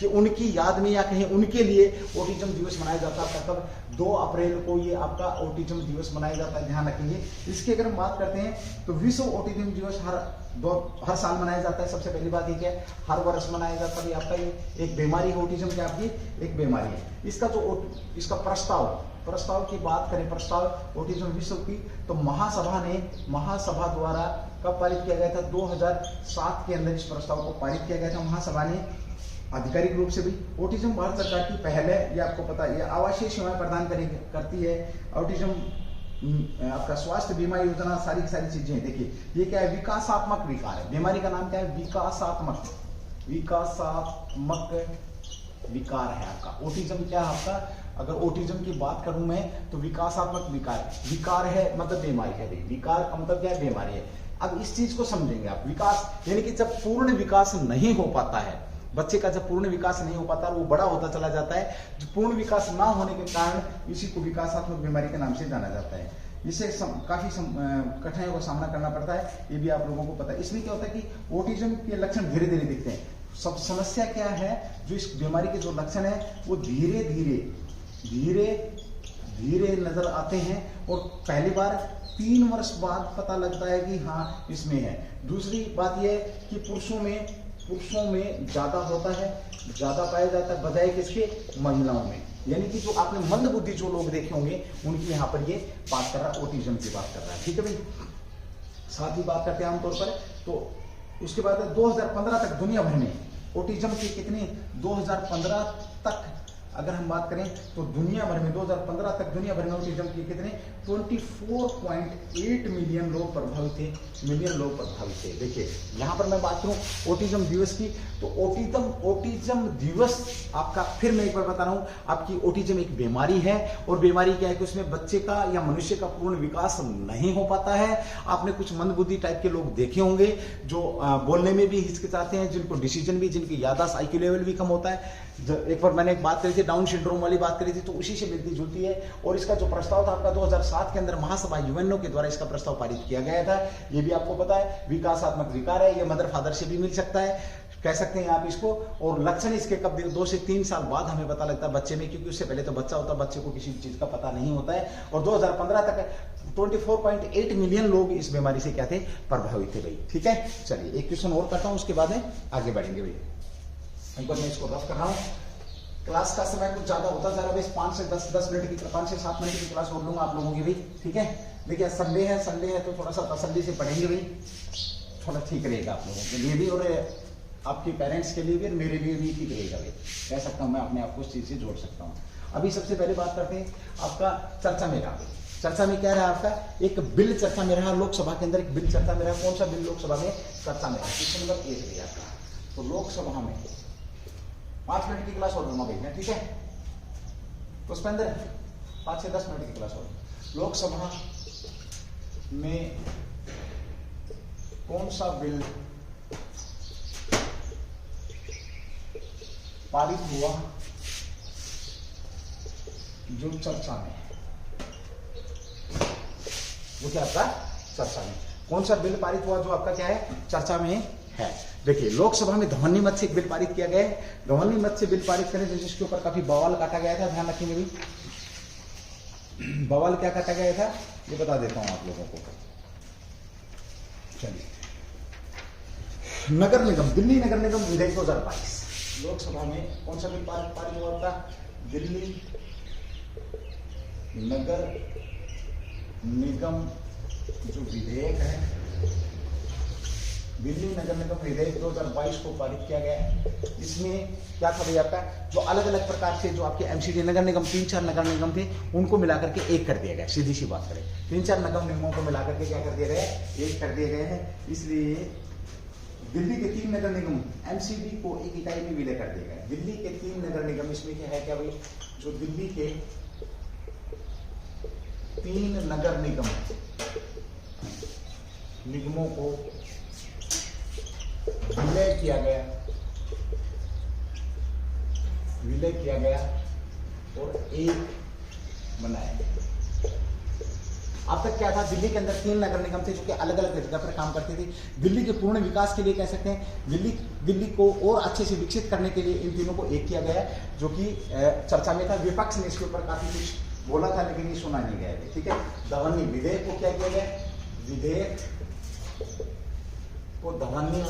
उनकी याद में या कहीं उनके लिए ऑटिज्म दिवस मनाया जाता है। कब? 2 अप्रैल को ये आपका ऑटिज्म दिवस मनाया जाता है, ध्यान रखेंगे। इसकी अगर हम बात करते हैं तो विश्व ऑटिज्म दिवस हर साल मनाया जाता है। सबसे पहली बात ये क्या है? हर वर्ष मनाया जाता है। आपका ये एक बीमारी है, ऑटिज्म क्या आपकी एक बीमारी है। इसका प्रस्ताव की बात करें, प्रस्ताव ऑटिज्म विश्व की, तो महासभा द्वारा कब पारित किया गया था? 2007 के अंदर इस प्रस्ताव को पारित किया गया था महासभा ने, आधिकारिक रूप से भी। ऑटिज्म भारत सरकार की पहल है, ये आपको पता है। ये आवासीय सेवाएं प्रदान करती है। ऑटिज्म आपका स्वास्थ्य बीमा योजना, सारी की सारी चीजें। देखिए ये क्या है? विकासात्मक विकार है। बीमारी का नाम क्या है? विकासात्मक विकार है आपका। ऑटिज्म क्या है आपका? अगर ऑटिज्म की बात करूं मैं तो विकासात्मक विकार है, मतलब बीमारी है। विकार का मतलब क्या है? बीमारी है। अब इस चीज को समझेंगे आप। विकास यानी कि जब पूर्ण विकास नहीं हो पाता है बच्चे का, जब पूर्ण विकास नहीं हो पाता, वो बड़ा होता चला जाता है, जो पूर्ण विकास ना होने के कारण इसी को विकासात्मक बीमारी के नाम से जाना जाता है। इससे काफी कठिनाइयों का सामना करना पड़ता है, ये भी आप लोगों को पता है। इसमें क्या होता है कि ऑटिज्म के लक्षण धीरे धीरे दिखते हैं। सब समस्या क्या है? जो इस बीमारी के जो लक्षण है वो धीरे धीरे नजर आते हैं, और पहली बार 3 वर्ष बाद पता लगता है कि हाँ इसमें है। दूसरी बात यह है कि पुरुषों में ज्यादा होता है, ज्यादा पाया जाता है बजाय किसके? महिलाओं में। यानी कि जो आपने मंद बुद्धि जो लोग देखे होंगे उनकी यहाँ पर ये बात कर रहा है, ऑटिज्म की बात कर रहा है। ठीक है भाई, साथ ही बात करते हैं आमतौर पर। तो उसके बाद 2015 तक दुनिया भर में ऑटिज्म के कितने? 2015 तक अगर हम बात करें तो दुनिया भर में 2015 तक दुनिया भर में ऑटिज्म के कितने? 24.8 मिलियन लोग प्रभावित थे। देखिए यहाँ पर मैं बात करूं ऑटिज्म दिवस की, तो ऑटिज्म दिवस आपका, फिर मैं एक बार बता रहा हूं, आपकी ऑटिज्म एक बीमारी है। और बीमारी क्या है कि उसमें बच्चे का या मनुष्य का पूर्ण विकास नहीं हो पाता है। आपने कुछ मंदबुद्धि टाइप के लोग देखे होंगे जो बोलने में भी हिचकिचाते हैं, जिनको डिसीजन भी, जिनकी याददाश्त IQ लेवल भी कम होता है। एक बार मैंने एक बात करी थी, डाउन सिंड्रोम वाली बात करी थी, तो उसी से मिलती जुलती है। और इसका जो प्रस्ताव था आपका 2007 के अंदर महासभा UNO के द्वारा इसका प्रस्ताव पारित किया गया था। ये भी आपको पता है विकासात्मक विकार है। ये मदर फादर से भी मिल सकता है, कह सकते हैं आप इसको। और लक्षण इसके कब? 2 से 3 साल बाद हमें पता लगता है बच्चे में, क्योंकि उससे पहले तो बच्चा होता है, बच्चे को किसी चीज का पता नहीं होता है। और 2015 तक 24.8 मिलियन लोग इस बीमारी से क्या थे? प्रभावित थे भाई। ठीक है, चलिए एक क्वेश्चन और करता हूं, उसके बाद में आगे बढ़ेंगे भाई। एक बार मैं इसको रफ कर रहा हूँ। क्लास का समय कुछ ज्यादा होता जा रहा है, 5 से 10 मिनट की, 5 से 7 मिनट की क्लास हो लूंगा आप लोगों की भी। ठीक है, देखिए संडे है तो थोड़ा सा तसल्ली से पढ़ेंगे भाई, थोड़ा ठीक रहेगा आप लोगों के लिए भी, और आपके पेरेंट्स के लिए भी, और मेरे लिए भी ठीक रहेगा भाई। कह सकता हूँ मैं अपने आप को इस चीज से जोड़ सकता हूँ। अभी सबसे पहले बात करते हैं आपका चर्चा में रहा। चर्चा में क्या रहा आपका? एक बिल चर्चा में रहा, लोकसभा के अंदर एक बिल चर्चा में रहा। कौन सा बिल लोकसभा में चर्चा में रहा? क्वेश्चन नंबर 1 दिया आपका। तो लोकसभा में 5 मिनट की क्लास और दूंगा भैया, ठीक है? तो उसके अंदर 5 से 10 मिनट की क्लास और। लोकसभा में कौन सा बिल पारित हुआ जो चर्चा में? वो क्या आपका चर्चा में? कौन सा बिल पारित हुआ जो आपका क्या है? चर्चा में है। देखिए लोकसभा में ध्वनि मत से एक बिल पारित किया गया है। ध्वनि मत से बिल पारित करने जिसके ऊपर काफी बवाल काटा गया था, ध्यान रखेंगे भी। बवाल क्या काटा गया था ये बता देता हूं आप लोगों को। चलिए, नगर निगम, दिल्ली नगर निगम विधेयक 2022 लोकसभा में कौन सा बिल पारित हुआ था? दिल्ली नगर निगम जो विधेयक है, दिल्ली नगर निगम विधेयक 2022 को पारित किया गया है। इसमें क्या था भैया आपका? जो अलग अलग प्रकार से जो आपके MCD नगर निगम 3-4 नगर निगम थे, उनको मिलाकर के एक कर दिया गया। सीधी सी बात करें, 3-4 नगर निगमों को मिलाकर के क्या कर दिया गया? एक कर दिए गए हैं। इसलिए दिल्ली के 3 नगर निगम एमसीडी को एक इकाई में विलय कर दिया गया। दिल्ली के 3 नगर निगम, इसमें क्या है क्या भाई, जो दिल्ली के 3 नगर निगमों को विलय किया गया और एक बनाया गया। अब तक क्या था, दिल्ली के अंदर 3 नगर निगम थे जो कि अलग अलग जगह पर काम करते थे। दिल्ली के पूर्ण विकास के लिए कह सकते हैं, दिल्ली को और अच्छे से विकसित करने के लिए इन तीनों को एक किया गया, जो कि चर्चा में था। विपक्ष ने इसके ऊपर काफी कुछ बोला था, लेकिन ये सुना नहीं गया। ठीक है, धवनी विधेयक को क्या किया गया, विधेयक को ध्वनि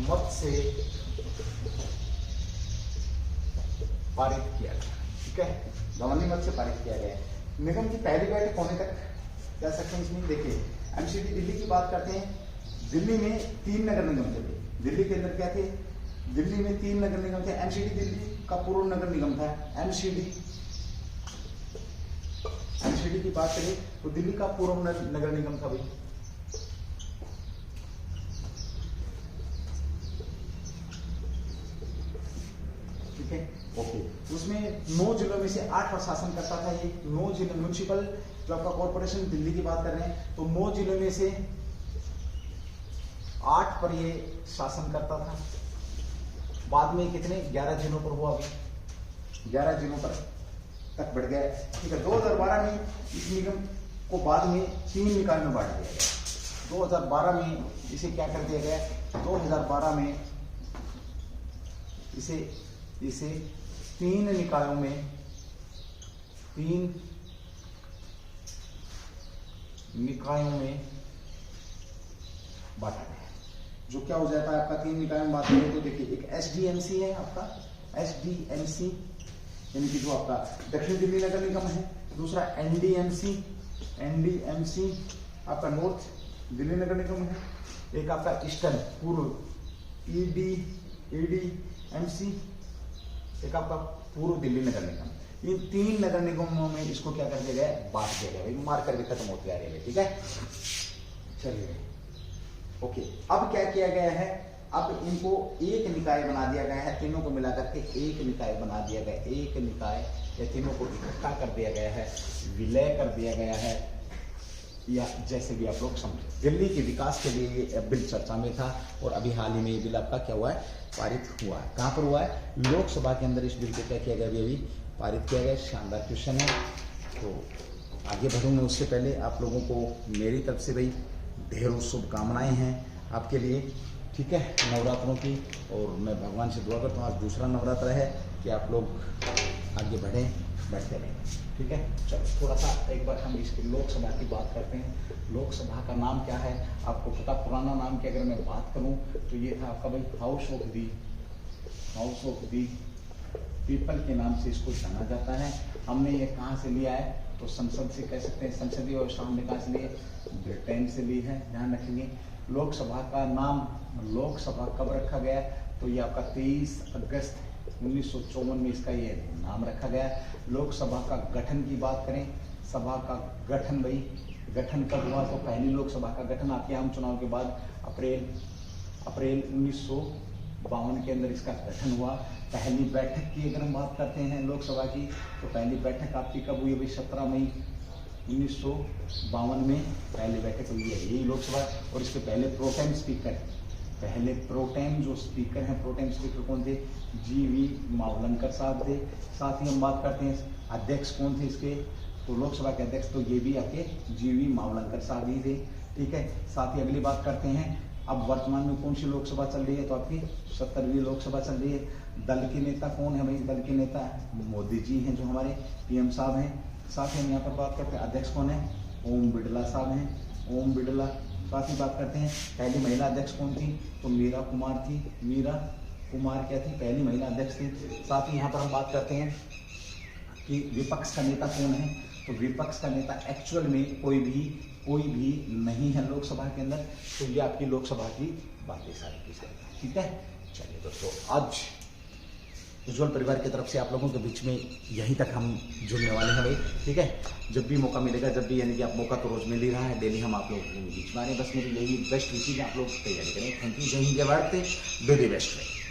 मत से पारित किया गया। ठीक है, ध्वनि मत से पारित किया गया। निगम की पहली बैठक होने तक कह सकते हैं, इसमें देखिए एमसीडी दिल्ली की बात करते हैं। दिल्ली में 3 नगर निगम थे। दिल्ली के अंदर क्या थे, दिल्ली में 3 नगर निगम थे। एमसीडी दिल्ली का पूर्व नगर निगम था। एमसीडी की बात करें तो दिल्ली का पूर्व नगर निगम था भाई। ठीक है, ओके। उसमें 9 जिलों में से 8 पर शासन करता था। ये 9 जिले म्यूनिसिपल जो आपका कॉर्पोरेशन दिल्ली की बात कर रहे हैं, तो 9 जिलों में से 8 पर ये शासन करता था। बाद में कितने 11 जिलों पर हुआ, अभी 11 जिलों पर तक बढ़ गया। ठीक है, 2012 में इस निगम को बाद में 3 निकाय में बांट दिया गया। 2012 में इसे क्या कर दिया गया, 2012 में इसे 3 निकायों में बांटा गया। जो क्या हो जाता है आपका 3 निकायों में बात करें तो देखिए, एक एसडीएमसी है आपका, एसडीएमसी यानी कि जो आपका दक्षिण दिल्ली नगर निगम है। दूसरा एनडीएमसी आपका नॉर्थ दिल्ली नगर निगम है। एक आपका ईस्टर्न पूर्व ईडीएमसी, एक आपका पूर्व दिल्ली नगर निगम। इन 3 नगर निगमों में इसको क्या कर दिया गया, बांट दिया गया। मार्कर भी खत्म होते जा रहे हैं। ठीक है, चलिए ओके। अब क्या किया गया है, अब इनको एक निकाय बना दिया गया है। तीनों को मिलाकर के एक निकाय बना दिया गया। एक निकाय या तीनों को इकट्ठा कर दिया गया है, विलय कर दिया गया है, या जैसे भी आप लोग समझे। दिल्ली के विकास के लिए ये बिल चर्चा में था और अभी हाल ही में ये बिल आपका क्या हुआ है, पारित हुआ है। कहाँ पर हुआ है, लोकसभा के अंदर इस बिल को क्या किया गया, अभी पारित किया गया। शानदार क्वेश्चन है। तो आगे बढ़ूंगा उससे पहले आप लोगों को मेरी तरफ से भाई ढेरों शुभकामनाएं हैं आपके लिए। ठीक है, नवरात्रों की। और मैं भगवान से दुआ करता हूँ, आज दूसरा नवरात्र है, कि आप लोग आगे बढ़ें, बढ़ते रहें। ठीक है, चलो थोड़ा सा एक बार हम इसकी लोकसभा की बात करते हैं। लोकसभा का नाम क्या है आपको पता, पुराना नाम की अगर मैं बात करूं तो ये था आपका भाई हाउस ऑफ दी पीपल के नाम से इसको जाना जाता है। हमने ये कहाँ से लिया है, तो संसद से कह सकते हैं, संसदीय व्यवस्था हमने कहाँ से ली है, ब्रिटेन से ली है, ध्यान रखेंगे। लोकसभा का नाम, लोकसभा कब रखा गया, तो ये आपका 23 अगस्त 1954 में इसका ये नाम रखा गया। लोकसभा का गठन की बात करें, सभा का गठन भाई, गठन कब हुआ, तो पहली लोकसभा का गठन आपके आम चुनाव के बाद अप्रैल 1952 के अंदर इसका गठन हुआ। पहली बैठक की अगर हम बात करते हैं लोकसभा की, तो पहली बैठक आपकी कब हुई भाई, 17 मई 1952 में पहली बैठक हुई है यही लोकसभा। और इसके पहले प्रोटेम स्पीकर, पहले प्रोटेम जो स्पीकर हैं, प्रोटेम स्पीकर कौन थे, जीवी मावलंकर साहब थे। साथ ही हम बात करते हैं अध्यक्ष कौन थे इसके, तो लोकसभा के अध्यक्ष तो ये भी आपके जीवी मावलंकर साहब ही थे। ठीक है, साथ ही अगली बात करते हैं, अब वर्तमान में कौन सी लोकसभा चल रही है, तो आपकी 70वीं लोकसभा चल रही है। दल के नेता कौन है भाई, दल के नेता मोदी जी हैं, जो हमारे पीएम साहब हैं। साथ ही हम यहाँ पर बात करते हैं अध्यक्ष कौन है, ओम बिड़ला साहब हैं, ओम बिड़ला। साथ ही बात करते हैं पहली महिला अध्यक्ष कौन थी, तो मीरा कुमार थी, मीरा कुमार क्या थी, पहली महिला अध्यक्ष थी। साथ ही यहाँ पर हम बात करते हैं कि विपक्ष का नेता कौन है, तो विपक्ष का नेता एक्चुअल में कोई भी नहीं है लोकसभा के अंदर। तो ये आपकी लोकसभा की बातें सारी की सारी। ठीक है, चलिए दोस्तों, आज उज्ज्वल परिवार की तरफ से आप लोगों के बीच में यहीं तक हम जुड़ने वाले हैं भाई, ठीक है। जब भी मौका मिलेगा, जब भी यानी कि आप मौका तो रोज मिल ही रहा है, डेली हम आप लोगों के बीच में आ रहे हैं। बस मेरी यही बेस्ट विशेज आप लोग तैयारी करें। Thank you. जय हिंद, जय भारत, डू द बेस्ट।